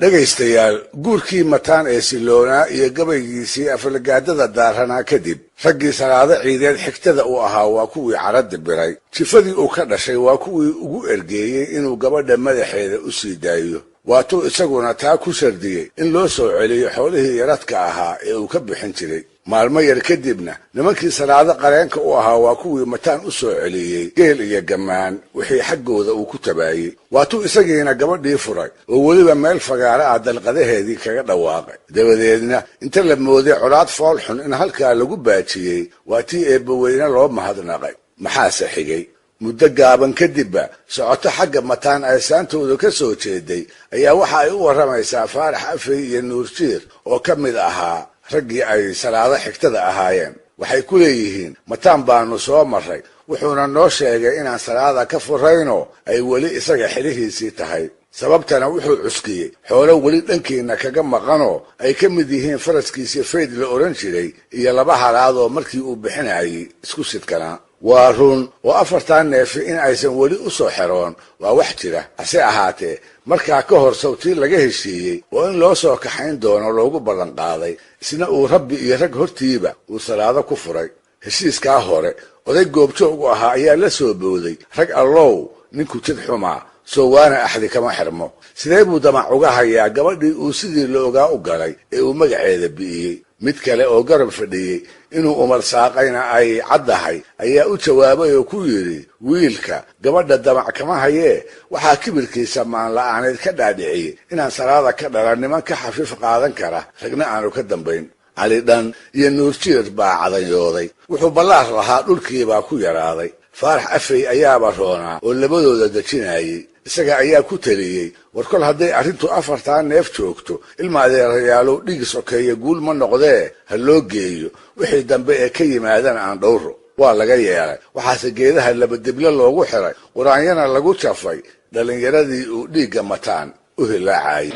dhegaystayaal guurkii mataan ee siloonaa iyo gabaygiisii afalagaadada daaranaa kadib raggii salaado ciideed xigtada u ahaa waa kuwii carada biray jifadii uu ka dhashay waa kuwii ugu ergeeyey inuu gabadha madaxeeda u sii daayo waatuu isaguna taa ku shardiyey in loo soo celiyo xoolihii yaradka ahaa ee uu ka bixin jiray maalmo yar kadibna nimankii salaado qareenka u ahaa waa kuwii mataan u soo celiyey geel iyo gammaan wixii xaggooda uu ku tabaayey waatuu isagiina gabadhii furay oo weliba meel fagaara ah dalqadaheedii kaga dhawaaqay dabadeedna inta la mooday colaad fool xun in halkaa lagu baajiyey waa tii eebbaweyne loo mahadnaqay maxaase xigay muddo gaaban kadibba socoto xagga mataan ay saantooda ka soo jeeday ayaa waxa ay u warramaysaa faarax afey iyo nuurjiir oo ka mid ahaa raggii ay salaado xigtada ahaayeen waxay ku leeyihiin mataan baanu soo marray wuxuuna noo sheegay inaan salaada ka furayno ay weli isaga xilihiisii tahay sababtana wuxuu cuskiyey xoolo weli dhankiina kaga maqanoo ay ka mid yihiin faraskiisii fayd la odhan jiray iyo 2 halaad oo markii uu bixinayay isku sidkanaa waa run oo 4 neefi in aysan weli u soo xeroon waa wax jira hase ahaatee markaa ka hor sawtii laga heshiiyey oo in loo soo kaxayn doono loogu ballanqaaday isna uu rabbi iyo rag hortiiba uu salaado ku furay heshiiskaa hore oday goobjoog u ahaa ayaa la soo booday rag allow ninku jid xumaa soo waana axdi kama xirmo sidee buu damac uga hayaa gabadhii uu sidii la ogaa u galay ee uu magaceeda bi'iyey mid kale oo garab fadhiyey inuu umar saaqayna ay caddahay ayaa u jawaabay oo ku yidhi wiilka gabadha damac kama hayee waxaa kibirkiisa maanla'aaneed ka dhaadhiciyey inaan salaada ka dhalan niman ka xafiif qaadan kara ragna aanu ka dambayn cali dhan iyo nuurjiir baa cadanyooday wuxuu ballaar lahaa dhulkiibaa ku yaraaday faarax afey ayaaba roonaa oo labadooda dejinayey isaga ayaa ku taliyey war kol hadday arrintu 4 neef joogto ilma adeerayaalow dhig sokeeye guul ma noqdee ha loo geeyo wixii dambe ee ka yimaadana aan dhowro waa laga yeelay waxaase geedaha labadiblo loogu xiray quraanyana lagu jafay dhallinyaradii uu dhiigga mataan u hilaacayay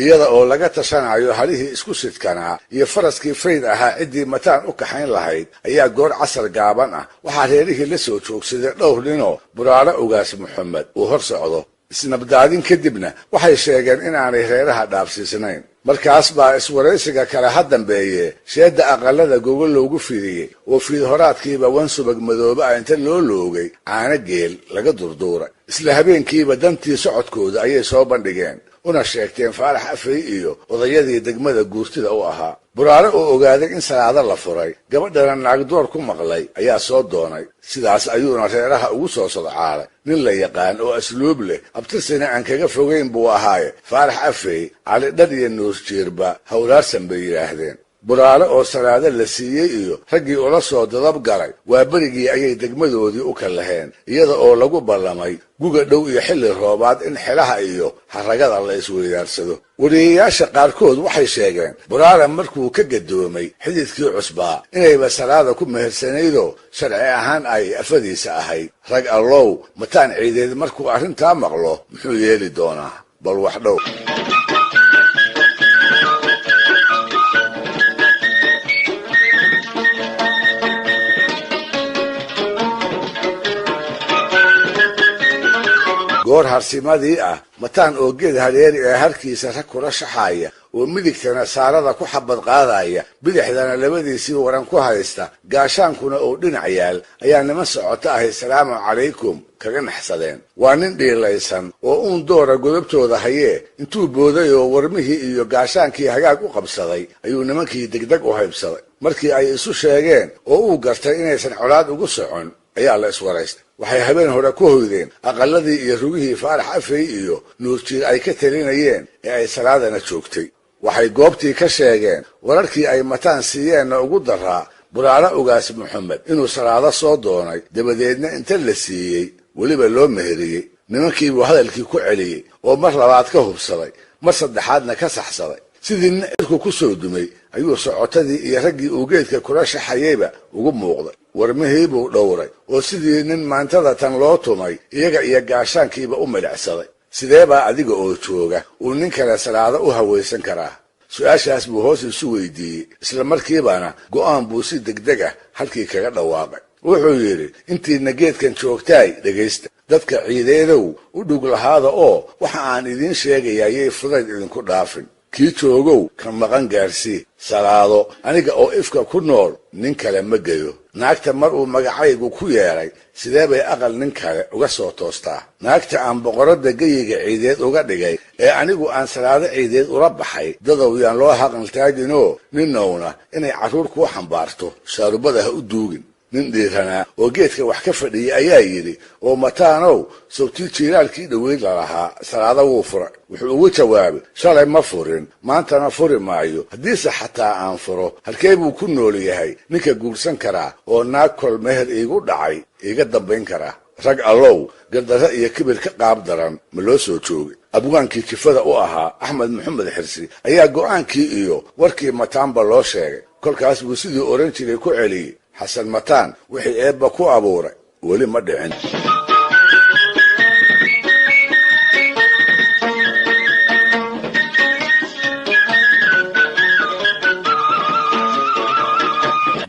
iyada oo laga tashanayo halihii isku sidkanaa iyo faraskii fayd ahaa ciddii mataan u kaxayn lahayd ayaa goor casar gaaban ah waxaa reerihii la soo joogsaday dhowr ninoo buraaro ogaas maxamed uu hor socdo isnabdaadin kadibna waxay sheegeen inaanay reeraha dhaafsiisnayn markaas baa iswaraysiga kale ha dambeeye sheedda aqalada gogol loogu fidiyey oo fiidhoraadkiiba 1 subag madoobe ah inta loo loogay caano geel laga durduuray isla habeenkiiba dantii socodkooda ayay soo bandhigeen una sheegteen faarax afey iyo odayadii degmada guurtida u ahaa. buraare oo ogaaday in salaado la furay, gabadhana naagdoor ku maqlay ayaa soo doonay. sidaas ayuuna reeraha ugu soo sodcaalay. nin la yaqaan oo asluub leh, abtirsina aan kaga fogayn buu ahaaye faarax afey, cali dhar iyo nuusjiirba hawlaarsan bay yidhaahdeen. buraare oo salaado la siiyey iyo raggii ula soo dadab galay waa berigii ayay degmadoodii u kalaheen, iyada oo lagu ballamay guga dhow iyo xilli roobaad in xelaha iyo haragada la isweydaarsado. wariyayaasha qaarkood waxay sheegeen buraare markuu ka gadoomay xididkii cusbaa inayba salaada ku mehersanaydoo sharci ahaan ay afadiisa ahayd. rag allow, mataan ciideed markuu arrintaa maqlo muxuu yeeli doonaa? bal wax dhow. goor harsimadii ah, mataan oo geed hareeri ee harkiisa rag kula shaxaaya oo midigtana saarada ku xabad qaadaya, bidixdana labadiisii waran ku haysta, gaashaankuna oo dhinac yaal, ayaa niman socoto ahay salaamu calaykum kaga naxsadeen. waa nin dhiilaysan oo uun doora godobtooda hayee intuu booday oo warmihii iyo gaashaankii hagaag u qabsaday ayuu nimankii degdeg u haybsaday. markii ay isu sheegeen oo uu gartay inaysan colaad ugu socon ayaa la iswaraystay. waxay habeen hore ku hoydeen aqaladii iyo rugihii faarax afey iyo nuurjiir ay ka talinayeen ee ay salaadana joogtay. waxay goobtii ka sheegeen wararkii ay mataan siiyeenna ugu daraa buraare ugaas maxamed inuu salaado soo doonay, dabadeedna inta la siiyey weliba loo meheriyey. nimankiibuu hadalkii ku celiyey oo mar labaad ka hubsaday, mar saddexaadna ka saxsaday. sidii nin cirku ku soo dumay ayuu socotadii iyo raggii uu geedka kula shaxayeyba ugu muuqday. warmihii buu dhowray oo sidii nin maantada tan loo tumay iyaga iyo gaashaankiiba u milicsaday. sidee baa adiga oo jooga uu nin kale salaado u hawaysan karaa? su-aashaas buu hoos isu weydiiyey. isla markiibana go'aan buu si degdeg ah halkii kaga dhawaaqay. wuxuu yidhi, intiina geedkan joogtaay dhegaysta. dadka ciideedow u dhug lahaada oo waxa aan idiin sheegayaa yay fudayd idinku dhaafin. kii joogow kan maqan gaarsii. salaado aniga oo ifka ku nool nin kale ma geyo. naagta mar uu magacaygu ku yeedhay sidee bay aqal nin kale uga soo toostaa? naagta aan boqoradda geyiga ciideed uga dhigay ee anigu aan salaado ciideed ula baxay, dadow yaan loo haqaltaajinoo ninowna inay carruur kuu xambaarto shaarubada ha u duugin. nin dhiiranaa oo geedka wax ka fadhiyay ayaa yidhi, oo mataanow, sawtii jiilaalkii dhoweyd lalahaa salaado wuu furay. wuxuu ugu jawaabay, shalay ma furin, maantana furi maayo. haddiise xataa aan furo, halkee buu ku nool yahay ninka guursan karaa oo naag kol meher iigu dhacay iiga dambayn karaa? rag allow, gardarra iyo kibir ka qaab daran ma loo soo joogay. abwaankii jifada u ahaa axmed maxamed xirsi ayaa go'aankii iyo warkii mataanba loo sheegay. kolkaas buu sidii oran jiray ku celiyey, xasan mataan wixii eebba ku abuuray weli ma dhicin.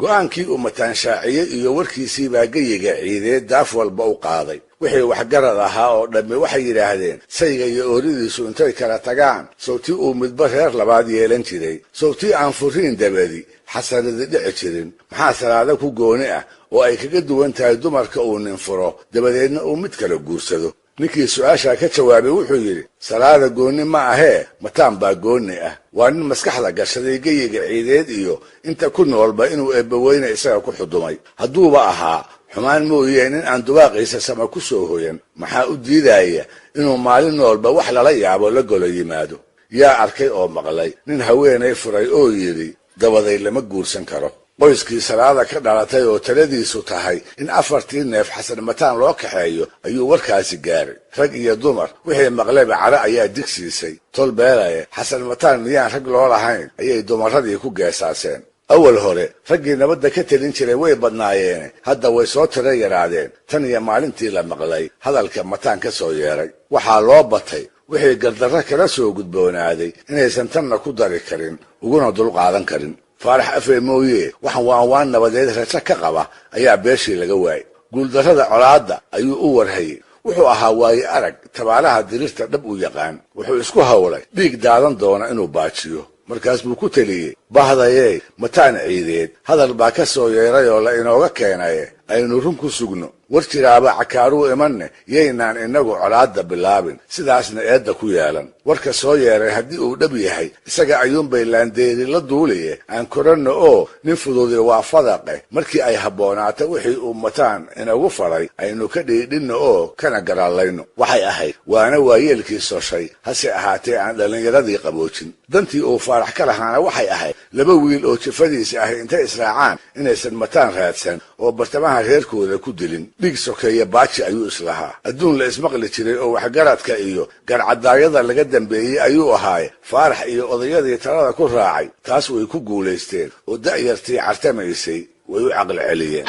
go'aankii uu mataan shaaciyey iyo warkiisii baa geyiga ciideed daaf walba u qaaday. wixii waxgarad ahaa oo dhammi waxay yidhaahdeen, sayga iyo ooridiisu intay kala tagaan sawtii uu midba reer labaad yeelan jiray, sawtii aan furiin dabadi xasanadi dhici jirin, maxaa salaado ku gooni ah oo ay kaga duwan tahay dumarka uu nin furo dabadeedna uu mid kala guursado? ninkii su-aashaa ka jawaabay wuxuu yidhi, salaada goonni ma ahee mataan baa goonni ah. waa nin maskaxda gashaday geyiga ciideed iyo inta ku noolba inuu eebbaweyne isaga ku xudumay. hadduuba ahaa xumaan mooyee nin aan dubaaqiisa sama ku soo hoyan, maxaa u diidaya inuu maalin noolba wax lala yaabo la golo yimaado? yaa arkay oo maqlay nin haweenay furay oo yidhi dabaday lama guursan karo. qoyskii salaada ka dhalatay oo taladiisu tahay in 4 neef xasan mataan loo kaxeeyo ayuu warkaasi gaaray. rag iyo dumar wixii maqlayba cara ayaa digsiisay. tol beelaye, xasan mataan miyaan rag loo lahayn ayay dumaradii ku geesaaseen. awal hore raggii nabadda ka telin jiray way badnaayeene, hadda way soo tiro yaraadeen. tan iyo maalintii la maqlay hadalka mataan ka soo yeeray, waxaa loo batay wixii gardarro kala soo gudboonaaday inaysan tanna ku dari karin uguna dulqaadan karin. faarax afey mooye waxaan waan nabadeed rajo ka qaba ayaa beeshii laga waayay. guuldarrada colaadda ayuu u warhayay. wuxuu ahaa waaye arag tabaalaha dirirta dhab u yaqaan. wuxuu isku hawlay dhiig daadan doona inuu baajiyo. markaas buu ku teliyey, bahdayee mataan ciideed hadal baa ka soo yeeray oo la inooga keenaye aynu run ku sugno. war jiraaba cakaaruu imanne yaynaan inagu colaadda bilaabin sidaasna eedda ku yeelan warka soo yeeray haddii uu dhab yahay isaga ayuunbay laandeeri la duuliye aan koranno oo nin fududi waa fadaqe markii ay habboonaato wixii uu mataan inagu faray aynu ka dhiidhinno oo kana garaallayno waxay ahayd waana waayeelkii soshay hase ahaatee aan dhallinyaradii qaboojin dantii uu faarax ka lahaana waxay ahayd laba wiil oo jifadiisi ahay intay israacaan inaysan mataan raadsan oo bartamaha reerkooda ku dilin dhig sokeeye baaji ayuu islahaa adduun la ismaqli jiray oo waxgaradka iyo garcadaayada laga dambeeyey ayuu ahaaye faarax iyo odayadii talada ku raacay taas way ku guulaysteen oo da'yartii cartamaysay way u caqli celiyeen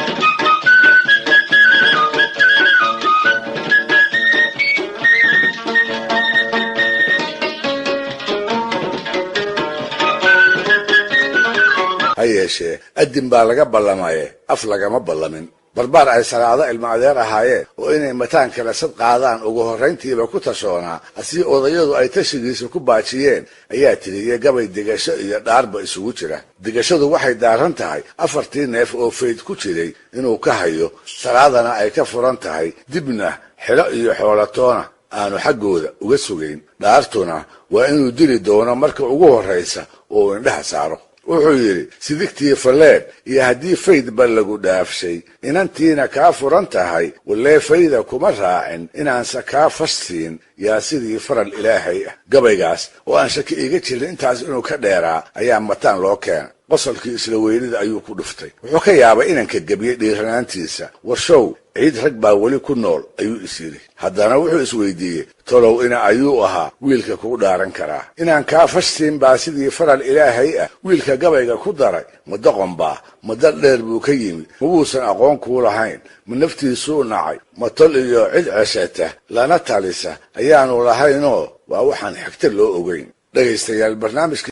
hayeeshee adin baa laga ballamaye af lagama ballamin barbaar ay salaado ilma adeer ahaayeen oo inay mataan kala sad qaadaan ugu horrayntiiba ku tashoonaa asii odayadu ay tashigiisa ku baajiyeen ayaa tiriyey gabay digasho iyo dhaarba isugu jira digashadu waxay daaran tahay 4 neef oo fayd ku jiray inuu ka hayo salaadana ay ka furan tahay dibna xilo iyo xoolatoona aanu xaggooda uga sugayn dhaartuna waa inuu dili doono marka ugu horraysa oo indhaha saaro wuxuu yidhi sidigtii falleed iyo haddii faydba lagu dhaafshay inantiina kaa furan tahay wallee fayda kuma raacin inaanse kaa fashsiin yaa sidii faral ilaahay ah gabaygaas oo aan shaki iga jirin intaas inuu ka dheeraa ayaa mataan loo keena qosolkii isla weynida ayuu ku dhuftay wuxuu ka yaabay inanka gebiyey dhiiranaantiisa warshow ciid rag baa weli ku nool ayuu is yidhi haddana wuxuu isweydiiyey tolow ina ayuu ahaa wiilka kugu dhaaran karaa inaan kaa fashsiin baa sidii faral ilaahay ah wiilka gabayga ku daray ma doqon baa ma dal dheer buu ka yimid ma wuusan aqoon kuu lahayn ma naftiisuu nacay ma tol iyo cid ceshata lana talisa ayaanu lahaynoo waa waxaan xigta loo ogeyn dhegaystayaal barnaamijka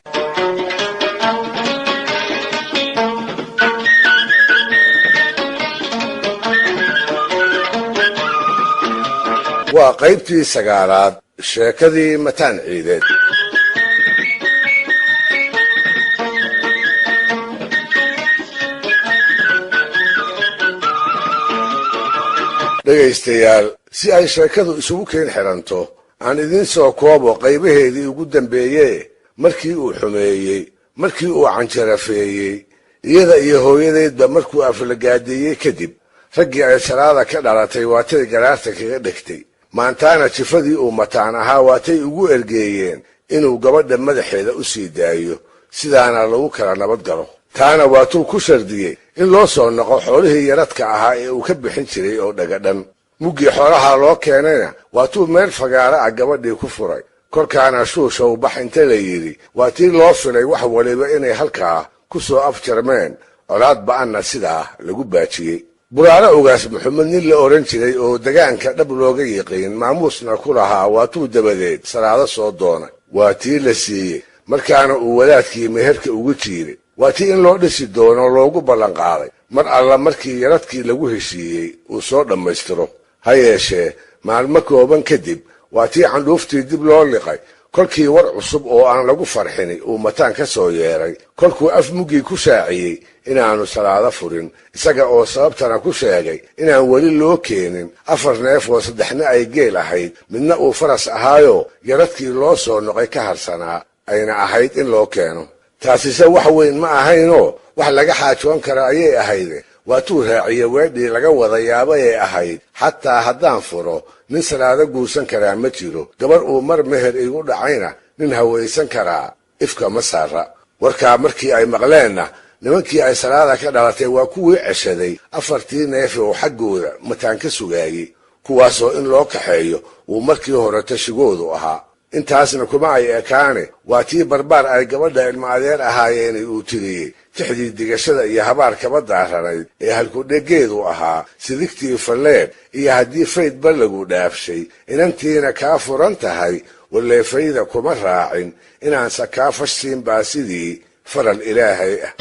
waa qaybtii 9aad sheekadii mataan ciideed dhegaystayaal si ay sheekadu isugu keen xiranto aan idiin soo koobo qaybaheedii ugu dambeeyee markii uu xumeeyey markii uu canjarafeeyey iyada iyo hooyadeedba markuu aflagaadeeyey kadib raggii ay salaada ka dhalatay waatay garaarta kaga dhegtay maantaana jifadii uu mataan ahaa waatay ugu ergeeyeen inuu gabadha madaxeeda u sii daayo sidaana lagu kala nabad galo taana waatuu ku shardiyey in loo soo noqo xoolihii yaradka ahaa ee uu ka bixin jiray oo dhagadhan muggii xoolaha loo keenayna waatuu meel fagaara ah gabadhii ku furay korkaana shuushow bax inta la yidhi waa tii loo filay wax waliba inay halkaa ku soo afjarmeen colaad ba'anna sidaa lagu baajiyey buraale ogaas maxamed nin la oran jiray oo degaanka dhab looga yiqiin maamuusna ku lahaa waatuu dabadeed salaado soo doonay waa tii la siiyey markaana uu wadaadkii meherka ugu jiiray waa tii in loo dhisi doono loogu ballanqaaday mar alla markii yaradkii lagu heshiiyey uu soo dhammaystiro ha yeeshee maalmo kooban kadib waa tii candhuuftii dib loo liqay kolkii war cusub oo aan lagu farxini uu mataan ka soo yeeray kolkuu af muggii ku shaaciyey inaanu salaado furin isaga oo sababtana ku sheegay inaan weli loo keenin 4 neef oo 3na ay geel ahayd midna uu faras ahaayo yaradkii loo soo noqay ka harsanaa ayna ahayd in loo keeno taasise wax weyn ma ahaynoo wax laga xaajoon kara ayay ahayde waatuu raaciye weedhii laga wada yaabayay ahayd xataa haddaan furo nin salaado guursan karaa ma jiro gabar uu mar meher igu dhacayna nin hawaysan karaa ifka ma saara warkaa markii ay maqleenna nimankii ay salaada ka dhalatay waa kuwii ceshaday 4 neef oo xaggooda mataan ka sugaayey kuwaasoo in loo kaxeeyo uu markii hore tashigoodu ahaa intaasna kuma ay ekaane waa tii barbaar ay gabadha ilma adeer ahaayeenay uu tiriyey tixdii digashada iyo habaarkaba daaranayd ee halkudhegeedu ahaa sidigtii falleed iyo haddii faydba lagu dhaafshay inantiina kaa furan tahay wallee fayda kuma raacin inaanse kaa fashsiin baa sidii faral ilaahay ah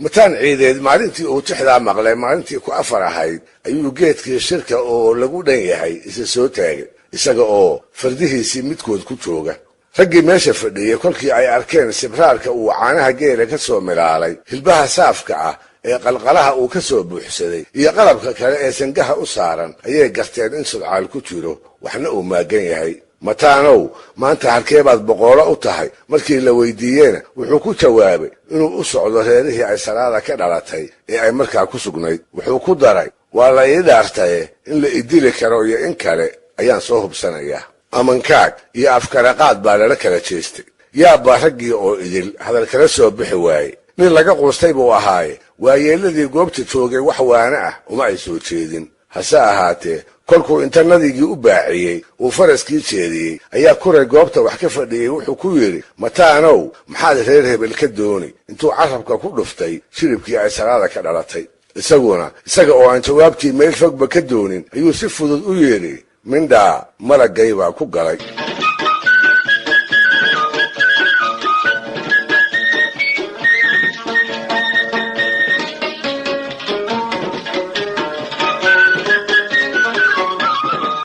mataan ciideed maalintii uu tixdaa maqlay maalintii ku afar ahayd ayuu geedkii shirka oo lagu dhan yahay isa soo taagay isaga oo fardihiisii midkood ku jooga raggii meesha fadhiyey kolkii ay arkeen sibraarka uu caanaha geela ka soo milaalay hilbaha saafka ah ee qalqalaha uu ka soo buuxsaday iyo qalabka kale ee sangaha u saaran ayay garteen in sudcaal ku jiro waxna uu maagan yahay mataanow maanta halkee baad boqoolo u tahay markii la weydiiyeyna wuxuu ku jawaabay inuu u socdo reerihii ay salaada ka dhalatay ee ay markaa ku sugnayd wuxuu ku daray waa la ii dhaartaye in la idili karo iyo in kale ayaan soo hubsanayaa amankaag iyo afkaraqaad baa lala kala jeestay yaabba raggii oo idil hadal kala soo bixi waaye nin laga quustay buu ahaaye waayeeladii goobta joogay wax waana ah uma ay soo jeedin hase ahaatee kolkuu inta nadigii u baaciyey uu faraskii jeediyey ayaa kuray goobta wax ka fadhiyey wuxuu ku yidhi mataanow maxaad reer hebel ka dooni intuu carabka ku dhuftay shiribkii ay salaada ka dhalatay isaga oo aan jawaabtii meel fogba ka doonin ayuu si fudud u yidhi mindhaa malaggay baa ku galay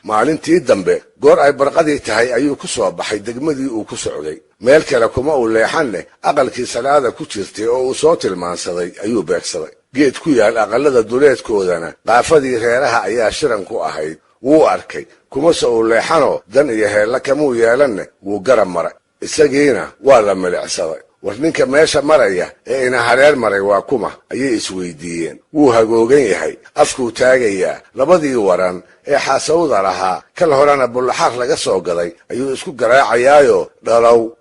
maalintii dambe goor ay barqadii tahay ayuu ku soo baxay degmadii uu ku socday meel kale kuma uu leexanne aqalkii salaada ku jirtay oo uu soo tilmaansaday ayuu beegsaday geed ku yaal aqallada duleedkoodana qaafadii reeraha ayaa shiran ku ahayd wuu arkay kumase uu leexanoo dan iyo heella kamuu yeelanne wuu garab maray isagiina waa la milicsaday war ninka meesha maraya ee ina hareer maray waa kuma ayay isweydiiyeen wuu hagoogan yahay afkuu taagayaa labadii waran ee xaasawda lahaa kal horena bullaxaar laga soo gaday ayuu isku garaacayaayo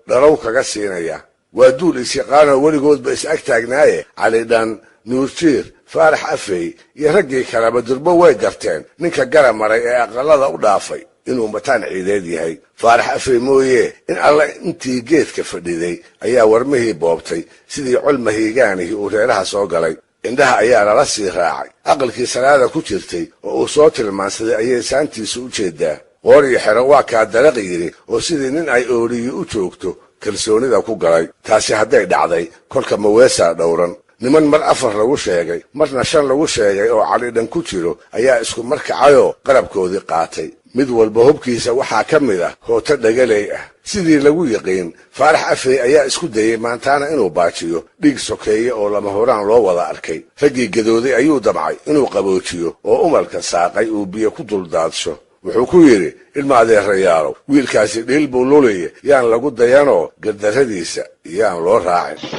dhalow kaga siinaya waa duul isyaqaanoo weligoodba is ag taagnaaye calidhan nuurjiir faarax afey iyo raggii kaleba durbo way garteen ninka garab maray ee aqallada u dhaafay inuu mataan ciideed yahay faarax afey mooye in alla intii geedka fadhiday ayaa warmihii boobtay sidii col mahiigaanihii uu reeraha soo galay indhaha ayaa lala sii raacay aqalkii salaada ku jirtay oo uu soo tilmaansaday ayay saantiisa u jeedaa qoor iyo xero waa kaa daraq yidhi oo sidii nin ay ooriyi u joogto kalsoonida ku galay taasi hadday dhacday kolka maweesaa dhowran niman mar 4 lagu sheegay marna 5 lagu sheegay oo calidhan ku jiro ayaa isku markacayoo qarabkoodii qaatay mid walba hubkiisa waxaa ka mid ah hooto dhagaley ah sidii lagu yaqiin faarax afey ayaa isku dayey maantaana inuu baajiyo dhiig sokeeye oo lama horaan loo wada arkay raggii gadooday ayuu damcay inuu qaboojiyo oo umalka saaqay uu biyo ku duldaadsho wuxuu ku yidhi ilma adeerayaalow wiilkaasi dhiil buu lulaya yaan lagu dayanoo gardarradiisa yaan loo raacin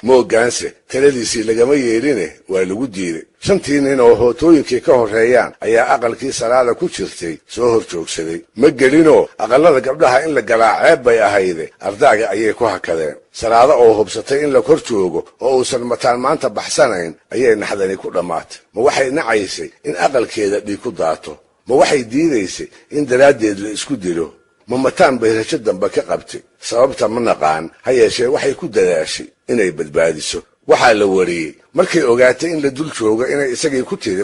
moogaanse taladiisii lagama yeeline waa lagu diiday 5 nin oo hootooyinkii ka horreeyaan ayaa aqalkii salaada ku jirtay soo hor joogsaday ma gelinoo aqallada gabdhaha in la galaa ceeb bay ahayde ardaaga ayay ku hakadeen salaada oo hubsatay in la kor joogo oo uusan mataan maanta baxsanayn ayay naxdani ku dhammaatay ma waxay nacaysay in aqalkeeda dhiig ku daato ma waxay diidaysay in daraaddeed la isku dilo ma mataan bay rajo dambe ka qabtay sababta ma naqaan ha yeeshee waxay ku dadaashay inay badbaadiso waxaa la wariyey markay ogaatay in la dul joogo inay isagii ku tiri